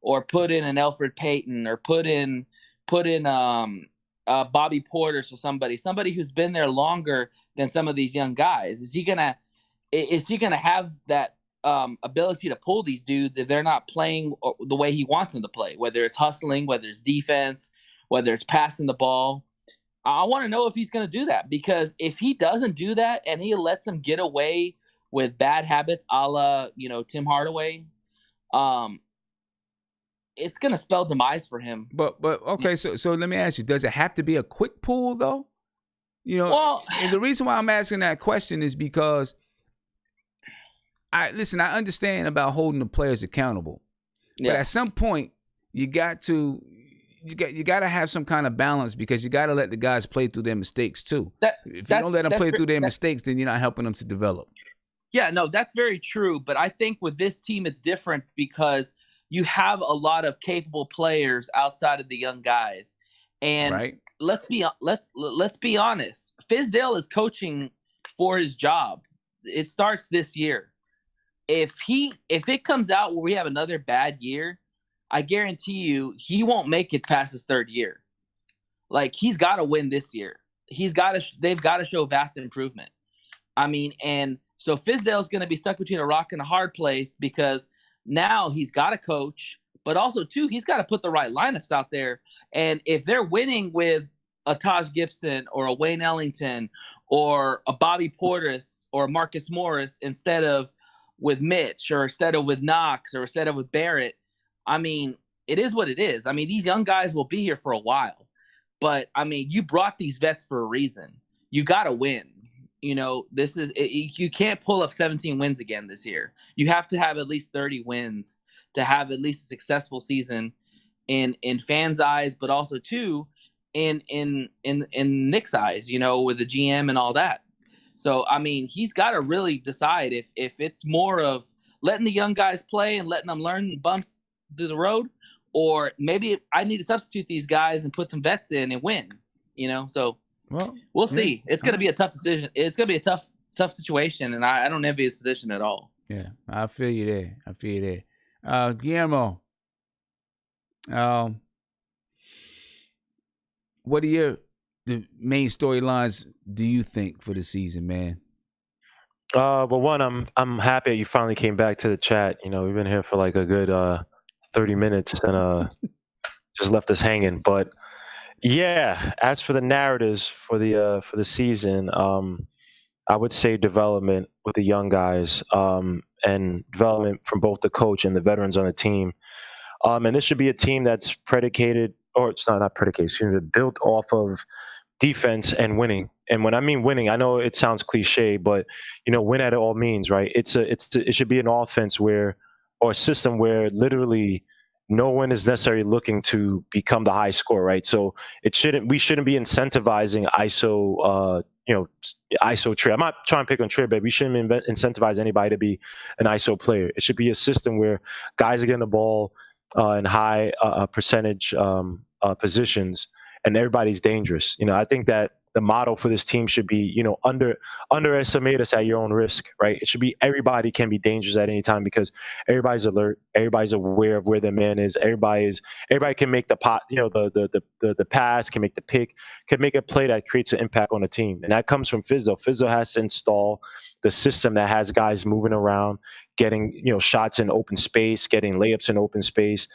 or put in an Elfrid Payton, or put in Bobby Portis or somebody who's been there longer than some of these young guys? Is he gonna have that ability to pull these dudes if they're not playing the way he wants them to play? Whether it's hustling, whether it's defense, whether it's passing the ball. I want to know if he's going to do that, because if he doesn't do that and he lets them get away with bad habits, a la Tim Hardaway, it's going to spell demise for him. But okay, so let me ask you: does it have to be a quick pull though? And the reason why I'm asking that question is because I understand about holding the players accountable, but at some point you got to have some kind of balance, because you got to let the guys play through their mistakes too. If you don't let them play through their mistakes, then you're not helping them to develop. Yeah, no, that's very true. But I think with this team, it's different because you have a lot of capable players outside of the young guys. And let's be honest. Fizdale is coaching for his job. It starts this year. If it comes out where we have another bad year, I guarantee you he won't make it past his third year. Like, he's got to win this year. They've got to show vast improvement. I mean, and so Fizdale's going to be stuck between a rock and a hard place, because now he's got a coach, but also too, he's got to put the right lineups out there. And if they're winning with a Taj Gibson or a Wayne Ellington or a Bobby Portis or Marcus Morris instead of with Mitch, or instead of with Knox, or instead of with Barrett, I mean, it is what it is. I mean, these young guys will be here for a while. But, I mean, you brought these vets for a reason. You got to win. You can't pull up 17 wins again this year. You have to have at least 30 wins to have at least a successful season in fans' eyes, but also, too, in Knicks' eyes, with the GM and all that. So, I mean, he's got to really decide if it's more of letting the young guys play and letting them learn bumps through the road, or maybe I need to substitute these guys and put some vets in and win, so we'll see. It's going to be a tough decision. It's going to be a tough situation, and I don't envy his position at all. Yeah, I feel you there. Guillermo, what are the main storylines do you think for the season, man? Well, one, I'm happy you finally came back to the chat. We've been here for like a good 30 minutes and just left us hanging. But yeah, as for the narratives for the season, I would say development with the young guys, and development from both the coach and the veterans on the team. And this should be a team that's predicated, or it's not predicated, built off of defense and winning. And when I mean winning, I know it sounds cliche, but win at all means, right? It should be an offense or a system where literally no one is necessarily looking to become the high scorer, right? So we shouldn't be incentivizing ISO Trey. I'm not trying to pick on Trey, but we shouldn't incentivize anybody to be an ISO player. It should be a system where guys are getting the ball in high percentage positions, and everybody's dangerous. I think that the motto for this team should be, underestimate us at your own risk, right? It should be everybody can be dangerous at any time because everybody's alert, everybody's aware of where the man is, everybody can make the pot, the pass, can make the pick, can make a play that creates an impact on the team. And that comes from Fizzo. Fizzo has to install the system that has guys moving around, getting, shots in open space, getting layups in open space,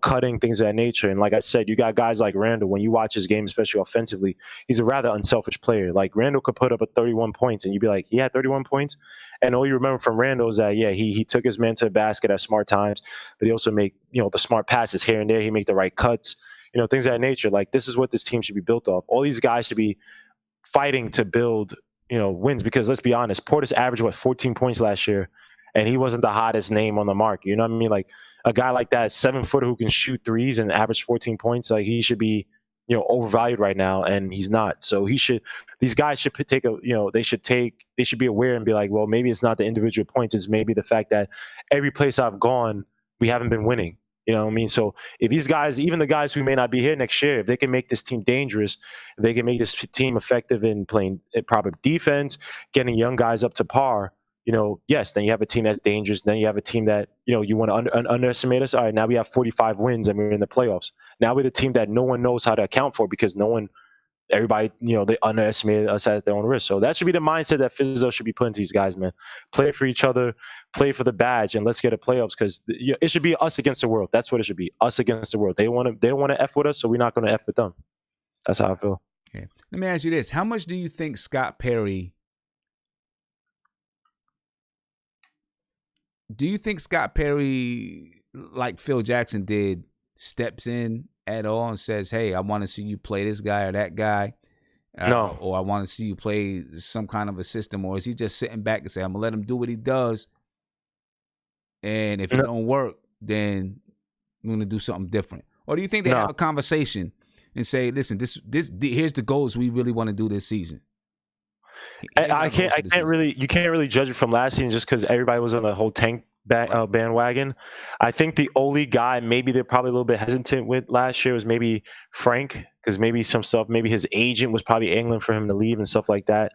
cutting, things of that nature. And like I said, you got guys like Randall. When you watch his game, especially offensively, he's a rather unselfish player. Like Randall could put up 31 points and you'd be like, he had 31 points. And all you remember from Randall is that, he took his man to the basket at smart times, but he also make, the smart passes here and there. He make the right cuts, things of that nature. Like this is what this team should be built off. All these guys should be fighting to build, wins, because let's be honest, Portis averaged 14 points last year, and he wasn't the hottest name on the market. You know what I mean? Like a guy like that, 7-footer who can shoot threes and average 14 points, like he should be, overvalued right now, and he's not. So these guys should take they should be aware and be like, well, maybe it's not the individual points, it's maybe the fact that every place I've gone, we haven't been winning. You know what I mean? So if these guys, even the guys who may not be here next year, if they can make this team dangerous, if they can make this team effective in playing proper defense, getting young guys up to par, yes, then you have a team that's dangerous. Then you have a team that, you want to underestimate us. All right, now we have 45 wins and we're in the playoffs. Now we're the team that no one knows how to account for because everybody, they underestimated us at their own risk. So that should be the mindset that Fizzo should be putting to these guys, man. Play for each other, play for the badge, and let's get a playoffs because it should be us against the world. That's what it should be, us against the world. They don't want to F with us, so we're not going to F with them. That's how I feel. Okay. Let me ask you this. How much do you think Scott Perry like Phil Jackson did, steps in at all and says, hey, I want to see you play this guy or that guy? No. Or I want to see you play some kind of a system? Or is he just sitting back and say, I'm going to let him do what he does, and if it don't work, then I'm going to do something different? Or do you think they have a conversation and say, listen, here's the goals we really want to do this season? You can't really judge it from last season just because everybody was on the whole tank bandwagon. I think the only guy maybe they're probably a little bit hesitant with last year was maybe Frank, because maybe some stuff, maybe his agent was probably angling for him to leave and stuff like that.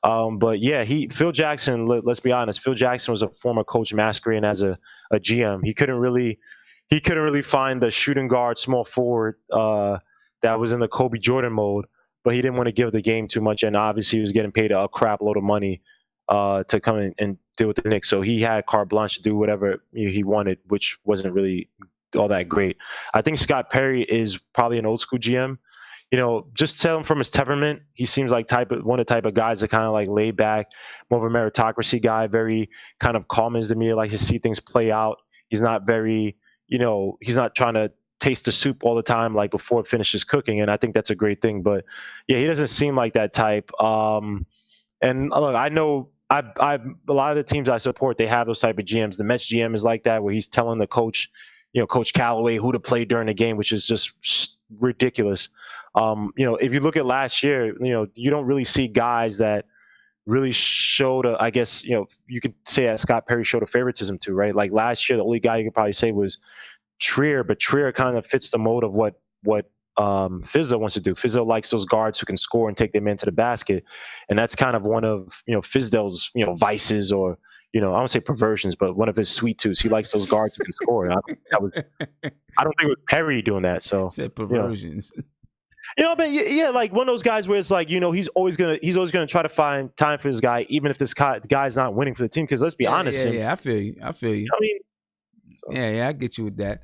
But yeah, Phil Jackson, let's be honest, Phil Jackson was a former coach masquerading as a GM. He couldn't really find the shooting guard, small forward that was in the Kobe Jordan mode, but he didn't want to give the game too much, and obviously he was getting paid a crap load of money to come in and deal with the Knicks. So he had carte blanche to do whatever he wanted, which wasn't really all that great. I think Scott Perry is probably an old school GM. Just tell him from his temperament, he seems like one of the type of guys that kind of like laid back, more of a meritocracy guy, very kind of calm as the media, likes to see things play out. He's not very, he's not trying to taste the soup all the time, like before it finishes cooking. And I think that's a great thing. But yeah, he doesn't seem like that type. And look, I know a lot of the teams I support, they have those type of GMs. The Mets GM is like that, where he's telling the coach, Coach Callaway, who to play during the game, which is just ridiculous. If you look at last year, you don't really see guys that really showed I guess, you could say that Scott Perry showed a favoritism to, right? Like last year, the only guy you could probably say was Trier, but Trier kind of fits the mold of what Fizzo wants to do. Fizzo likes those guards who can score and take them into the basket, and that's kind of one of Fizdale's vices, or I don't say perversions, but one of his sweet tooths. He likes those guards who can score. I don't think it was Perry doing that. So said perversions. But yeah, like one of those guys where it's like he's always gonna try to find time for this guy, even if this guy's not winning for the team. Because let's be honest, I feel you. I mean, yeah, I get you with that.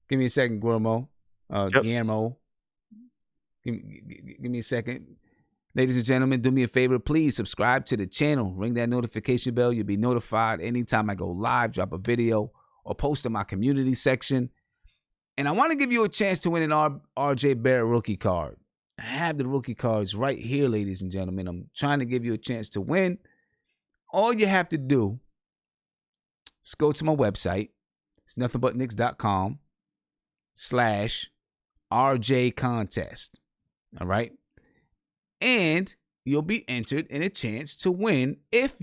Give me a second, Guillermo. Guillermo. Give me a second. Ladies and gentlemen, do me a favor. Please subscribe to the channel. Ring that notification bell. You'll be notified anytime I go live, drop a video, or post in my community section. And I want to give you a chance to win an RJ Barrett rookie card. have the rookie cards right here, ladies and gentlemen. I'm trying to give you a chance to win. All you have to do is go to my website. It's nothingbutknicks.com/RJ contest. All right. And you'll be entered in a chance to win if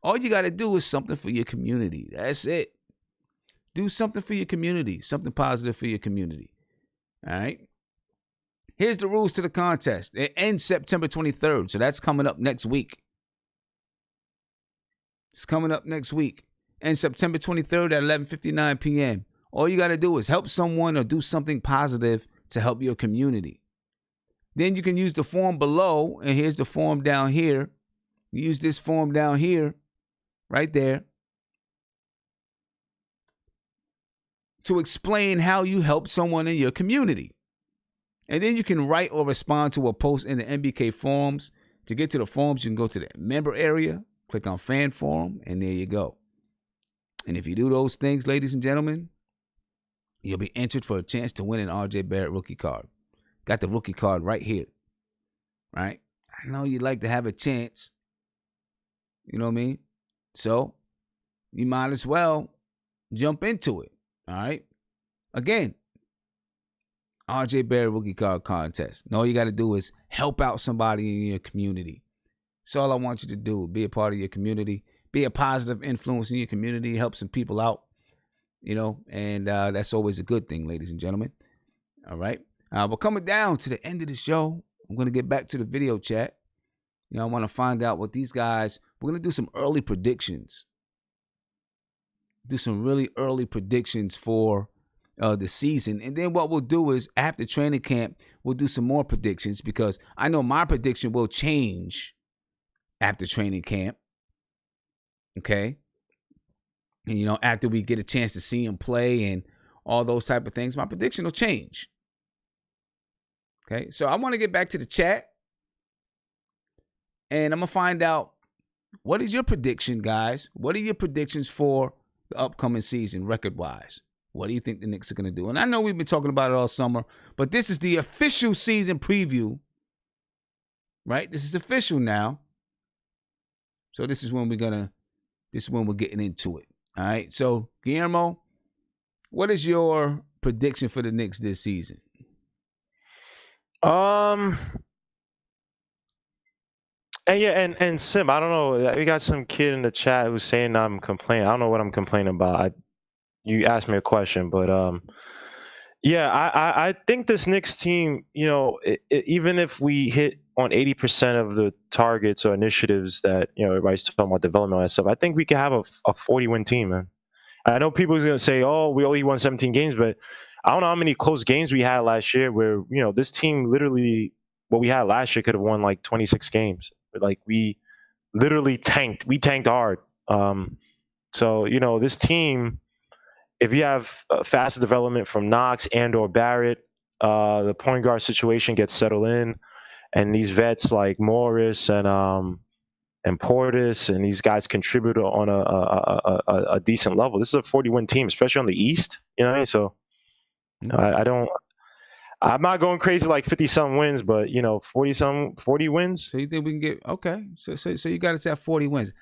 all you got to do is something for your community. That's it. Do something for your community, something positive for your community. All right. Here's the rules to the contest. It ends September 23rd, so that's coming up next week. It's coming up next week. And September 23rd at 11:59 p.m. All you got to do is help someone or do something positive to help your community. Then you can use the form below, and here's the form down here. You use this form down here, right there, to explain how you helped someone in your community. And then you can write or respond to a post in the NBK forums. To get to the forums, you can go to the member area, click on fan forum, and there you go. And if you do those things, ladies and gentlemen, you'll be entered for a chance to win an RJ Barrett rookie card. Got the rookie card right here. Right? I know you'd like to have a chance. You know what I mean? So you might as well jump into it. All right? Again, RJ Barrett rookie card contest. And all you got to do is help out somebody in your community. That's all I want you to do. Be a part of your community. Be a positive influence in your community. Help some people out. You know, and that's always a good thing, ladies and gentlemen. All right. We're coming down to the end of the show. I'm going to get back to the video chat. You know, I want to find out what these guys, we're going to do some early predictions. Do some really early predictions for the season. And then what we'll do is after training camp, we'll do some more predictions because I know my prediction will change after training camp. Okay. And, you know, after we get a chance to see him play and all those type of things, my prediction will change. Okay. So I want to get back to the chat. And I'm going to find out, what is your prediction, guys? What are your predictions for the upcoming season record-wise? What do you think the Knicks are going to do? And I know we've been talking about it all summer, but this is the official season preview, right? This is official now. So this is when we're getting into it. All right. So, Guillermo, what is your prediction for the Knicks this season? And Sim, I don't know. We got some kid in the chat who's saying I'm complaining. I don't know what I'm complaining about. You asked me a question, but I think this Knicks team, you know, even if we hit on 80% of the targets or initiatives that, you know, everybody's talking about development and stuff, I think we can have a 40-win team, man. I know people are going to say, oh, we only won 17 games, but I don't know how many close games we had last year where, you know, this team literally, what we had last year could have won like 26 games. But like we literally tanked. We tanked hard. So, you know, this team, if you have faster development from Knox and or Barrett, the point guard situation gets settled in, and these vets like Morris and Portis and these guys contribute on a decent level. This is a 40-win team, especially on the East. You know what I mean? So I'm not going crazy like 50-some wins, but, you know, 40 wins. So you think we can get, okay. So you got to say 40 wins.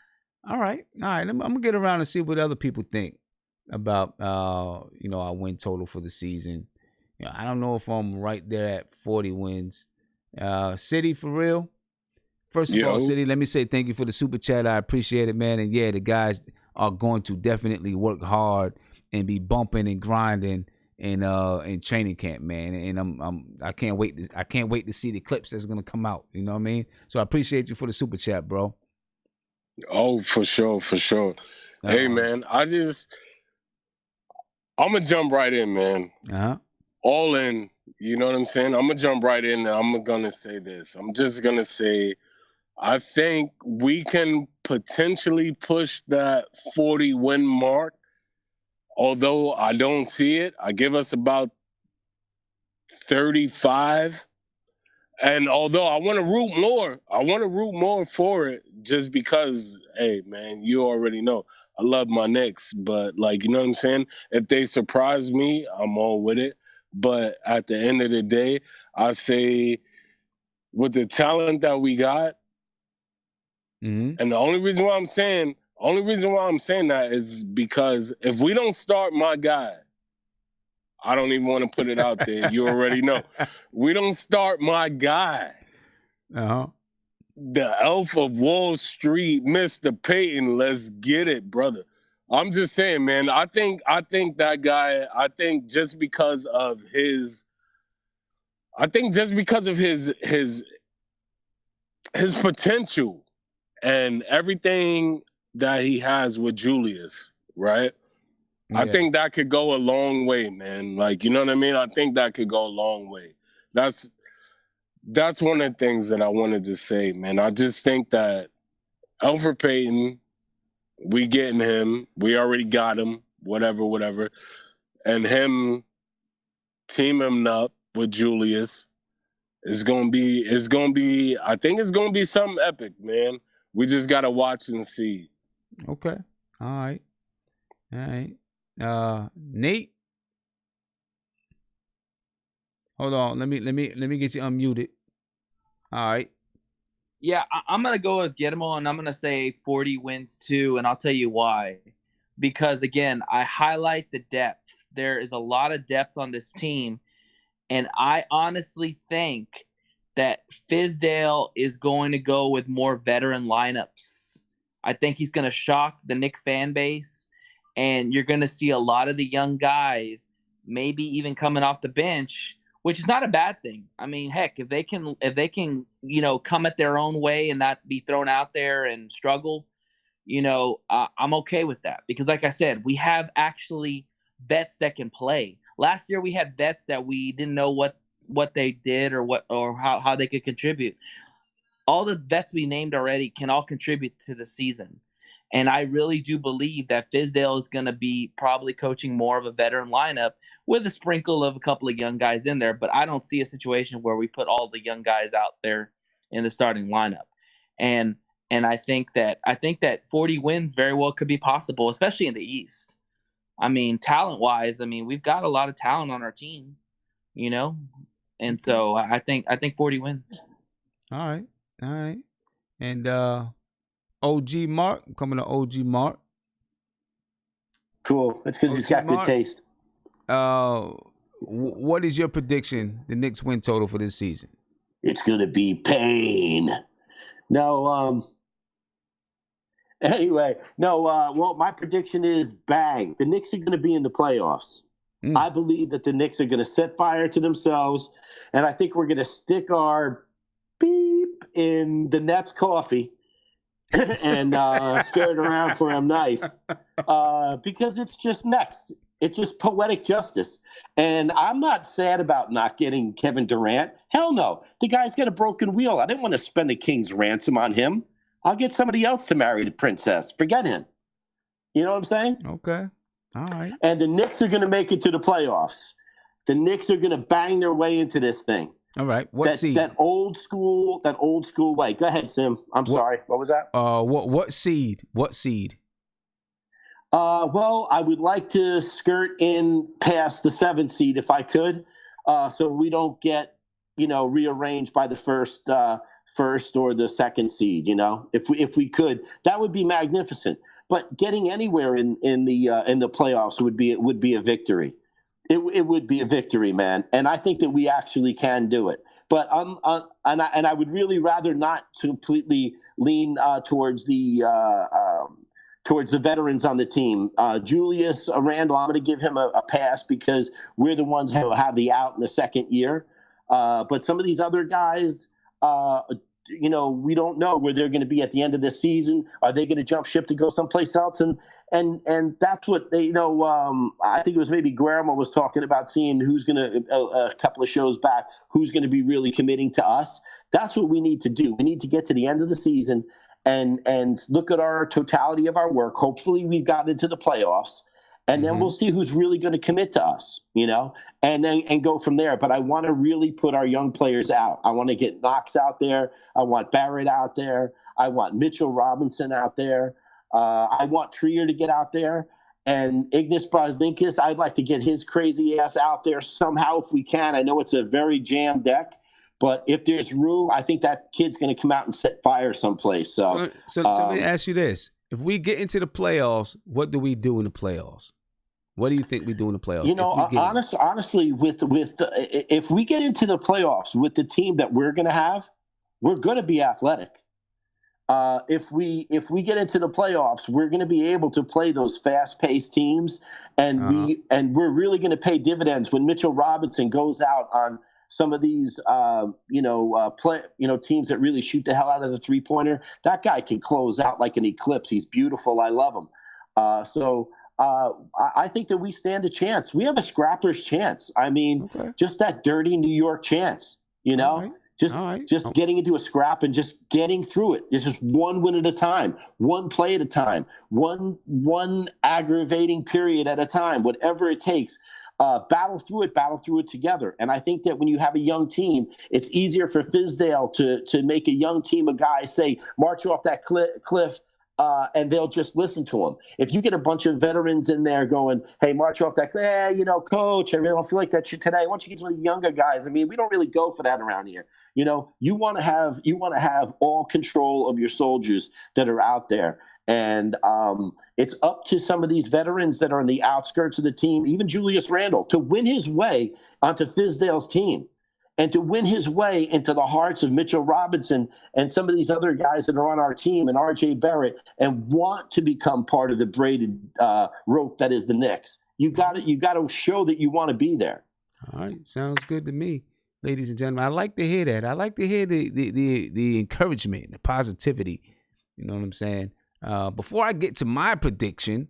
All right. I'm going to get around and see what other people think about, you know, our win total for the season. You know, I don't know if I'm right there at 40 wins. City, for real? First of all, City, let me say thank you for the super chat. I appreciate it, man. And yeah, the guys are going to definitely work hard and be bumping and grinding in training camp, man. And I can't wait to see the clips that's gonna come out. You know what I mean? So I appreciate you for the super chat, bro. Oh, for sure. Hey, man, I'm gonna jump right in, man. All in. You know what I'm saying? I'm gonna jump right in. And I'm gonna say this. I'm just gonna say, I think we can potentially push that 40-win mark. Although I don't see it, I give us about 35. And although I want to root more for it just because, hey, man, you already know I love my Knicks. But, like, you know what I'm saying? If they surprise me, I'm all with it. But at the end of the day, I say with the talent that we got, and the only reason why I'm saying that is because if we don't start my guy, I don't even want to put it out there. You already know. We don't start my guy. The elf of Wall Street, Mr. Payton, let's get it, brother. I'm just saying, man, I think that guy, just because of his potential and everything that he has with Julius, right? Yeah. I think that could go a long way, man. Like, you know what I mean? I think that could go a long way. That's one of the things that I wanted to say, man. I just think that Elfrid Payton, we getting him. We already got him, whatever. And him teaming up with Julius is gonna be I think it's gonna be something epic, man. We just gotta watch and see. Okay. All right. Nate? Hold on. Let me get you unmuted. All right. Yeah, I'm going to go with Guillermo, and I'm going to say 40 wins too, and I'll tell you why. Because, again, I highlight the depth. There is a lot of depth on this team, and I honestly think that Fizdale is going to go with more veteran lineups. I think he's going to shock the Knicks fan base, and you're going to see a lot of the young guys maybe even coming off the bench, which is not a bad thing. I mean, heck, if they can, come at their own way and not be thrown out there and struggle, I'm okay with that. Because like I said, we have actually vets that can play. Last year we had vets that we didn't know what they did or how they could contribute. All the vets we named already can all contribute to the season. And I really do believe that Fizdale is going to be probably coaching more of a veteran lineup with a sprinkle of a couple of young guys in there. But I don't see a situation where we put all the young guys out there in the starting lineup. And I think that 40 wins very well could be possible, especially in the East. I mean, talent-wise, we've got a lot of talent on our team, And so I think 40 wins. All right. And OG Mark, I'm coming to OG Mark. Cool. That's because he's got good taste. What is your prediction, the Knicks win total for this season? It's going to be pain. No, anyway, no, well, my prediction is bang. The Knicks are going to be in the playoffs. I believe that the Knicks are going to set fire to themselves, and I think we're going to stick our beep in the Nets coffee and stir it around for them nice because it's just next. It's just poetic justice. And I'm not sad about not getting Kevin Durant. Hell no. The guy's got a broken wheel. I didn't want to spend a king's ransom on him. I'll get somebody else to marry the princess. Forget him. You know what I'm saying? Okay. All right. And the Knicks are going to make it to the playoffs. The Knicks are going to bang their way into this thing. All right. What seed? That old school way. Go ahead, Sim. Sorry. What was that? What seed? What seed? Well, I would like to skirt in past the 7th seed if I could, so we don't get, rearranged by the first or the 2nd seed. If we could, that would be magnificent. But getting anywhere in the playoffs would be a victory. It would be a victory, man. And I think that we actually can do it. But I would really rather not completely lean towards the veterans on the team. Julius Randle, I'm going to give him a pass because we're the ones who have the out in the 2nd year. But some of these other guys, we don't know where they're going to be at the end of this season. Are they going to jump ship to go someplace else? And that's what I think it was maybe Guillermo was talking about, seeing who's going to a couple of shows back, who's going to be really committing to us. That's what we need to do. We need to get to the end of the season and look at our totality of our work. Hopefully we've gotten into the playoffs, and then we'll see who's really going to commit to us, and go from there. But I want to really put our young players out. I want to get Knox out there. I want Barrett out there. I want Mitchell Robinson out there. I want Trier to get out there. And Ignas Brazdeikis, I'd like to get his crazy ass out there somehow if we can. I know it's a very jammed deck, but if there's room, I think that kid's going to come out and set fire someplace. So let me ask you this. If we get into the playoffs, what do we do in the playoffs? What do you think we do in the playoffs? You know, honestly, if we get into the playoffs with the team that we're going to have, we're going to be athletic. If we get into the playoffs, we're going to be able to play those fast-paced teams, and we're really going to pay dividends when Mitchell Robinson goes out on some of these teams that really shoot the hell out of the three-pointer. That guy can close out like an eclipse. He's beautiful. I love him. I think that we stand a chance. We have a scrapper's chance. I mean, just that dirty New York chance, you know. Just getting into a scrap and just getting through it. It's just one win at a time, one play at a time, one aggravating period at a time, whatever it takes. Battle through it together. And I think that when you have a young team, it's easier for Fizdale to make a young team of guys say, march off that cliff, and they'll just listen to him. If you get a bunch of veterans in there going, hey, march off that, coach, I really don't feel like that shit today. Why don't you get some of the younger guys? I mean, we don't really go for that around here. You know, you want to have all control of your soldiers that are out there. And it's up to some of these veterans that are on the outskirts of the team, even Julius Randle, to win his way onto Fizdale's team and to win his way into the hearts of Mitchell Robinson and some of these other guys that are on our team and RJ Barrett and want to become part of the braided rope that is the Knicks. You got to show that you want to be there. All right. Sounds good to me, ladies and gentlemen. I like to hear that. I like to hear the encouragement, the positivity. You know what I'm saying? Before I get to my prediction,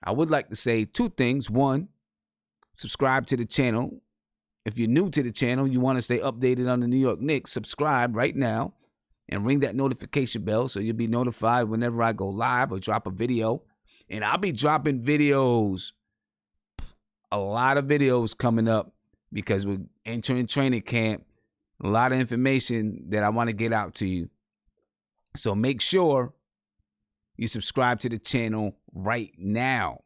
I would like to say two things. One, subscribe to the channel. If you're new to the channel, you want to stay updated on the New York Knicks, subscribe right now and ring that notification bell so you'll be notified whenever I go live or drop a video. And I'll be dropping videos, a lot of videos coming up because we're entering training camp. A lot of information that I want to get out to you. So make sure you subscribe to the channel right now.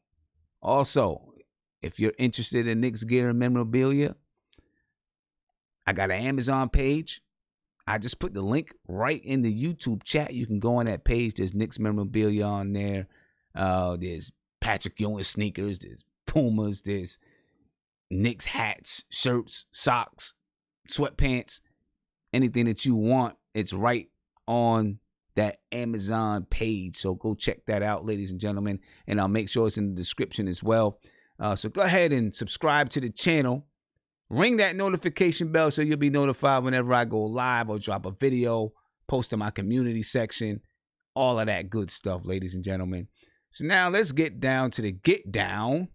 Also, if you're interested in Knicks gear and memorabilia, I got an Amazon page. I just put the link right in the YouTube chat. You can go on that page. There's Knicks memorabilia on there. There's Patrick Ewing sneakers. There's Pumas. There's Knicks hats, shirts, socks, sweatpants. Anything that you want, it's right on that Amazon page. So go check that out, ladies and gentlemen. And I'll make sure it's in the description as well. So go ahead and subscribe to the channel. Ring that notification bell so you'll be notified whenever I go live or drop a video, post in my community section, all of that good stuff, ladies and gentlemen. So now let's get down to the get down.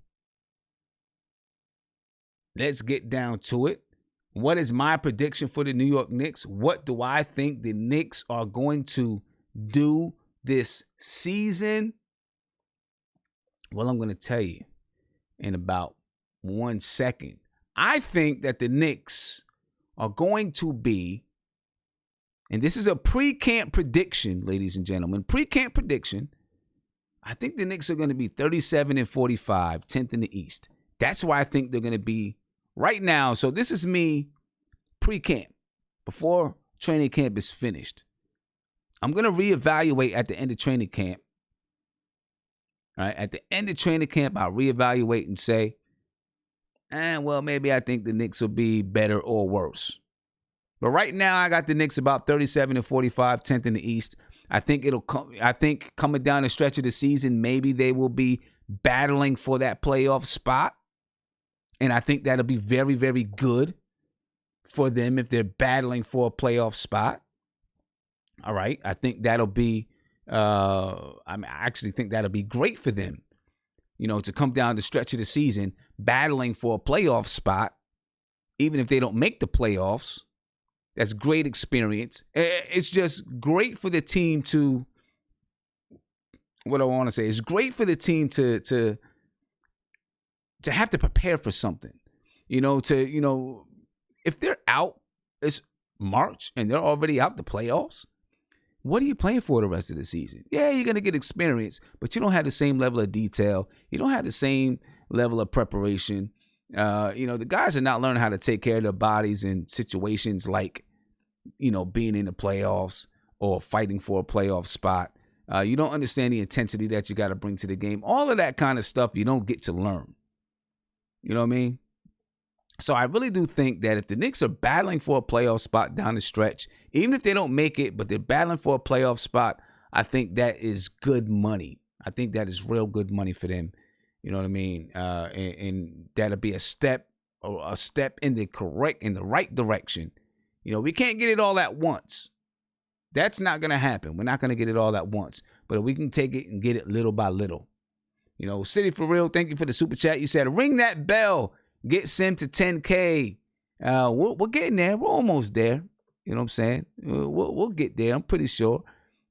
Let's get down to it. What is my prediction for the New York Knicks? What do I think the Knicks are going to do this season? Well, I'm going to tell you in about 1 second. I think that the Knicks are going to be, and this is a pre-camp prediction, ladies and gentlemen, pre-camp prediction. I think the Knicks are going to be 37-45, 10th in the East. That's why I think they're going to be right now. So this is me pre-camp, before training camp is finished. I'm going to reevaluate at the end of training camp. All right, at the end of training camp, I'll reevaluate and say, well, maybe I think the Knicks will be better or worse. But right now, I got the Knicks about 37-45, 10th in the East. I think coming down the stretch of the season, maybe they will be battling for that playoff spot. And I think that'll be very, very good for them if they're battling for a playoff spot. All right. I think that'll be, I actually think that'll be great for them, to come down the stretch of the season, battling for a playoff spot, even if they don't make the playoffs. That's great experience. It's just great for the team to, what I want to say, it's great for the team to have to prepare for something, if they're out, it's March and they're already out the playoffs, what are you playing for the rest of the season? Yeah, you're going to get experience, but you don't have the same level of detail. You don't have the same level of preparation. The guys are not learning how to take care of their bodies in situations like, being in the playoffs or fighting for a playoff spot. You don't understand the intensity that you got to bring to the game. All of that kind of stuff you don't get to learn. You know what I mean? So I really do think that if the Knicks are battling for a playoff spot down the stretch, even if they don't make it, but they're battling for a playoff spot, I think that is good money. I think that is real good money for them. You know what I mean? And that'll be a step in the right direction. We can't get it all at once. That's not going to happen. We're not going to get it all at once. But we can take it and get it little by little. City for real, thank you for the super chat. You said, ring that bell. Get Sim to 10K. We're getting there. We're almost there. You know what I'm saying? We'll get there. I'm pretty sure.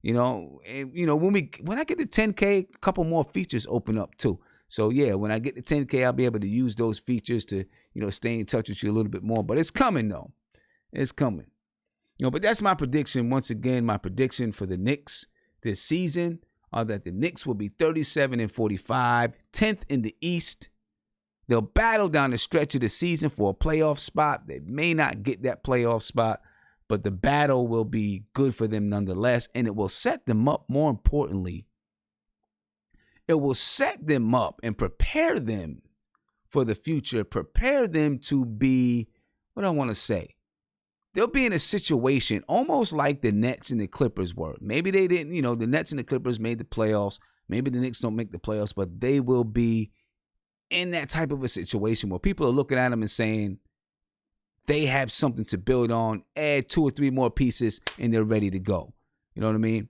When I get to 10K, a couple more features open up too. So yeah, when I get to 10K, I'll be able to use those features to, stay in touch with you a little bit more. But it's coming though. It's coming. But that's my prediction. Once again, my prediction for the Knicks this season are that the Knicks will be 37-45, 10th in the East. They'll battle down the stretch of the season for a playoff spot. They may not get that playoff spot, but the battle will be good for them nonetheless, and it will set them up, more importantly, it will set them up and prepare them for the future, prepare them to be, what I want to say, they'll be in a situation almost like the Nets and the Clippers were. Maybe they didn't, the Nets and the Clippers made the playoffs. Maybe the Knicks don't make the playoffs, but they will be in that type of a situation where people are looking at them and saying they have something to build on, add 2 or 3 more pieces, and they're ready to go. You know what I mean?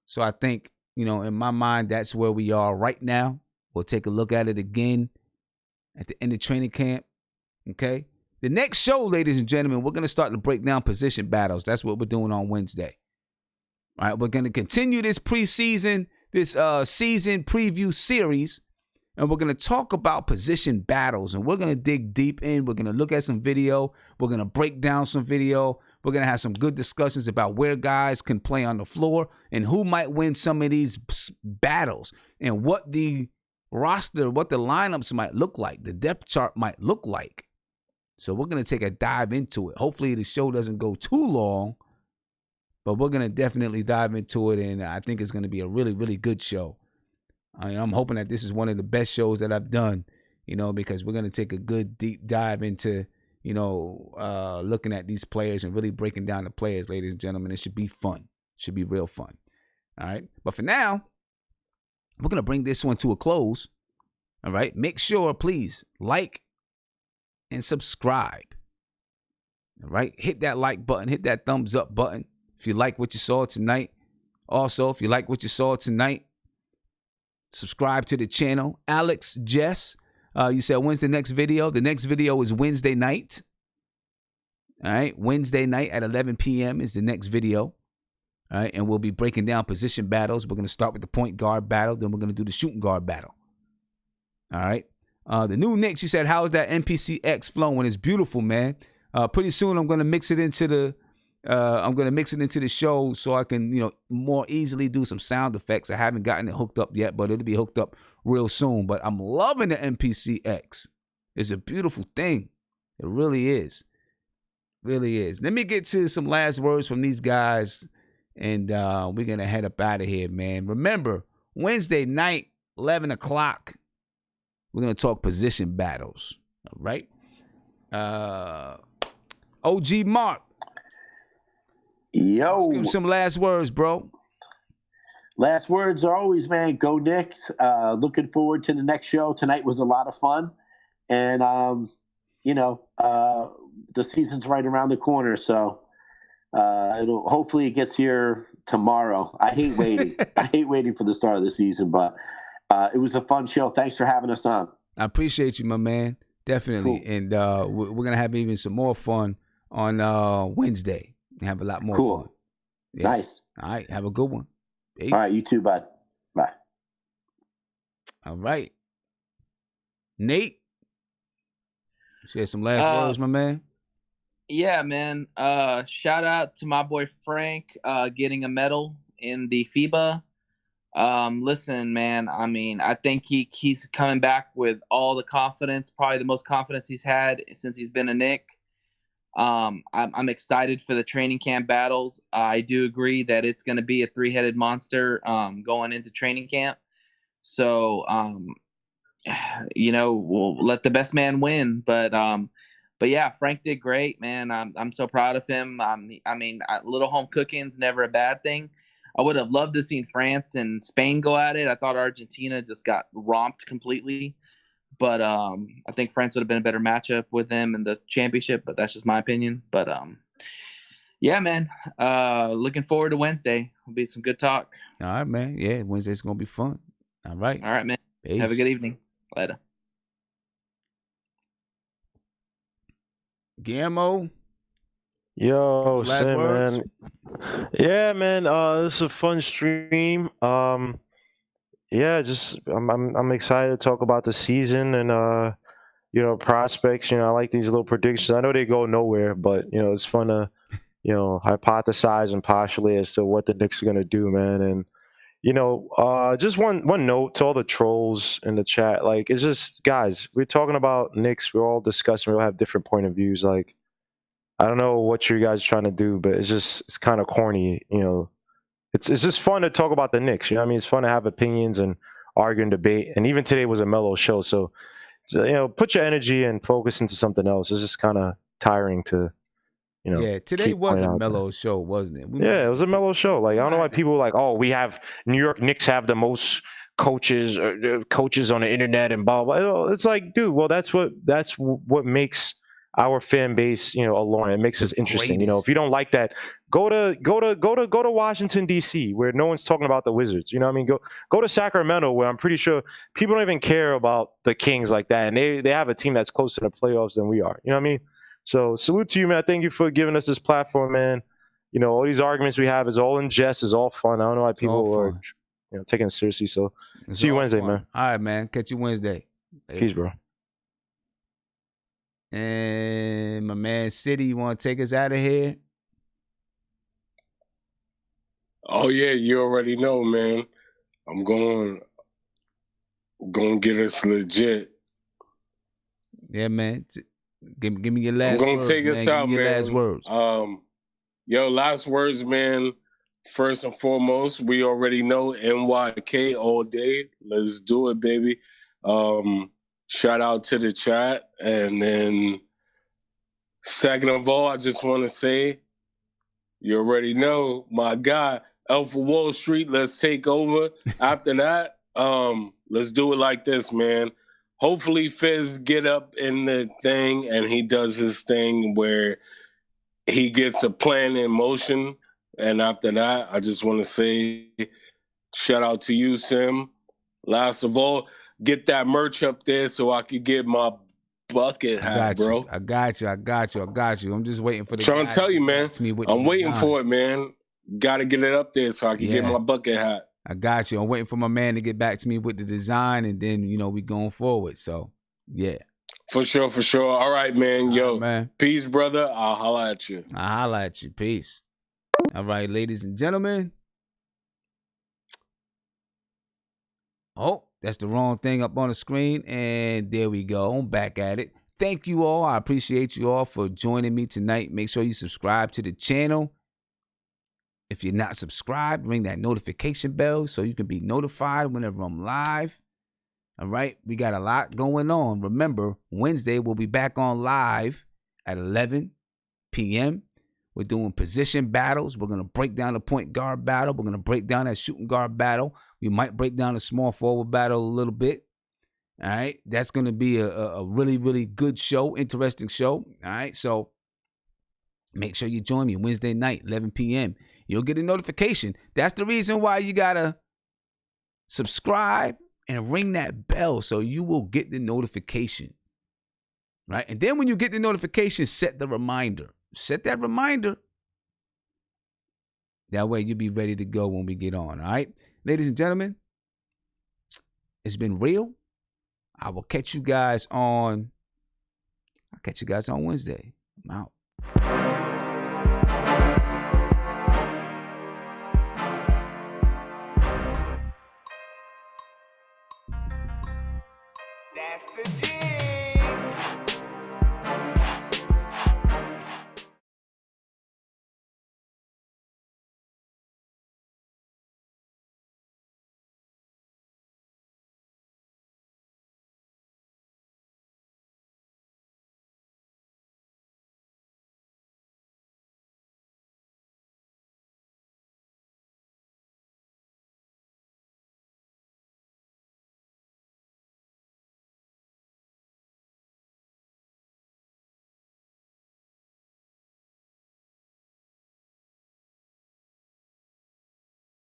So I think, in my mind, that's where we are right now. We'll take a look at it again at the end of training camp. Okay? The next show, ladies and gentlemen, we're going to start to break down position battles. That's what we're doing on Wednesday. All right, we're going to continue this season preview series, and we're going to talk about position battles, and we're going to dig deep in. We're going to look at some video. We're going to break down some video. We're going to have some good discussions about where guys can play on the floor and who might win some of these battles and what the roster, what the lineups might look like, the depth chart might look like. So we're going to take a dive into it. Hopefully the show doesn't go too long, but we're going to definitely dive into it, and I think it's going to be a really, really good show. I'm hoping that this is one of the best shows that I've done, because we're going to take a good deep dive into, looking at these players and really breaking down the players, ladies and gentlemen. It should be fun. It should be real fun. All right. But for now, we're going to bring this one to a close. All right. Make sure, please, like and subscribe. All right. Hit that like button. Hit that thumbs up button if you like what you saw tonight. Also, if you like what you saw tonight, subscribe to the channel. Alex Jess, you said, when's the next video? The next video is Wednesday night. All right. Wednesday night at 11 p.m. is the next video. All right. And we'll be breaking down position battles. We're going to start with the point guard battle. Then we're going to do the shooting guard battle. All right. The new Knicks, you said, how is that NPCX flowing? It's beautiful, man. Pretty soon I'm going to mix it into the show so I can, more easily do some sound effects. I haven't gotten it hooked up yet, but it'll be hooked up real soon. But I'm loving the NPCX. It's a beautiful thing. It really is. Really is. Let me get to some last words from these guys, and we're going to head up out of here, man. Remember, Wednesday night, 11 o'clock, we're going to talk position battles. All right? OG Mark. Yo. Let's give him some last words, bro. Last words are always, man, go Knicks. Looking forward to the next show. Tonight was a lot of fun. And, the season's right around the corner. So hopefully it gets here tomorrow. I hate waiting. I hate waiting for the start of the season, but it was a fun show. Thanks for having us on. I appreciate you, my man. Definitely. Cool. And we're going to have even some more fun on Wednesday. Have a lot more fun. Yeah. Nice. All right. Have a good one. Peace. All right. You too, bud. Bye. All right. Nate, share some last words, my man. Yeah, man. Shout out to my boy Frank getting a medal in the FIBA. Listen, man. I mean, I think he's coming back with all the confidence, probably the most confidence he's had since he's been a Knick. I'm excited for the training camp battles. I do agree that it's going to be a three-headed monster going into training camp. So, we'll let the best man win. But yeah, Frank did great, man. I'm so proud of him. Little home cooking's never a bad thing. I would have loved to seen France and Spain go at it. I thought Argentina just got romped completely. But I think France would have been a better matchup with them in the championship, but that's just my opinion. But yeah, man. Looking forward to Wednesday. It'll be some good talk. All right, man. Yeah, Wednesday's gonna be fun. All right. All right, man. Peace. Have a good evening. Later. Guillermo. Yo, Last Sam, words? man. Yeah, man. This is a fun stream. Yeah, just I'm excited to talk about the season and prospects. I like these little predictions. I know they go nowhere, but it's fun to hypothesize and postulate as to what the Knicks are gonna do, man. And just one note to all the trolls in the chat. Like, it's just, guys, we're talking about Knicks. We're all discussing. We all have different point of views. Like, I don't know what you guys are trying to do, but it's kind of corny. It's just fun to talk about the Knicks. I mean, it's fun to have opinions and argue and debate. And even today was a mellow show. So put your energy and focus into something else. It's just kind of tiring to, yeah, today keep was pointing a out mellow show, wasn't it? Yeah, it was a mellow show. Like, I don't know why people are like, oh, we have New York Knicks have the most coaches on the internet and blah blah. It's like, dude, well, that's what makes our fan base, alone. It makes us interesting. If you don't like that, go to Washington D.C. where no one's talking about the Wizards. You know what I mean? Go to Sacramento where I'm pretty sure people don't even care about the Kings like that, and they have a team that's closer to playoffs than we are. You know what I mean? So salute to you, man. Thank you for giving us this platform, man. All these arguments we have is all in jest, is all fun. I don't know why people are taking it seriously. So see you Wednesday, fun. man. All right, man. Catch you Wednesday. Peace, bro. And my man City, you want to take us out of here? Oh yeah, you already know, man. I'm going to get us legit. Yeah, man. Give me your last I'm gonna words, take man. us out, Give me your man. last words. Last words, man. First and foremost, we already know NYK all day. Let's do it, baby. Shout out to the chat. And then second of all, I just want to say, you already know, my guy, Alpha Wall Street, let's take over. After that, let's do it like this, man. Hopefully Fizz get up in the thing and he does his thing where he gets a plan in motion. And after that, I just want to say shout out to you, Sim. Last of all, get that merch up there so I could get my bucket hat, bro. I got you. I'm just waiting for the trying to tell you, man. I'm waiting for it, man. Got to get it up there so I can get my bucket hat. I got you. I'm waiting for my man to get back to me with the design, and then we going forward. So yeah, for sure. All right, man. Yo, man. Peace, brother. I'll holla at you. Peace. All right, ladies and gentlemen. Oh, that's the wrong thing up on the screen, and there we go. I'm back at it. Thank you all. I appreciate you all for joining me tonight. Make sure you subscribe to the channel. If you're not subscribed, ring that notification bell so you can be notified whenever I'm live. All right, we got a lot going on. Remember, Wednesday we'll be back on live at 11 p.m. We're doing position battles. We're going to break down the point guard battle. We're going to break down that shooting guard battle. We might break down the small forward battle a little bit. All right, that's going to be a really, really good show, interesting show. All right, so make sure you join me Wednesday night, 11 p.m. You'll get a notification. That's the reason why you got to subscribe and ring that bell so you will get the notification. Right? And then when you get the notification, set the reminder. Set that reminder. That way you'll be ready to go when we get on. All right? Ladies and gentlemen, it's been real. I will catch you guys on Wednesday. I'm out. That's the deal.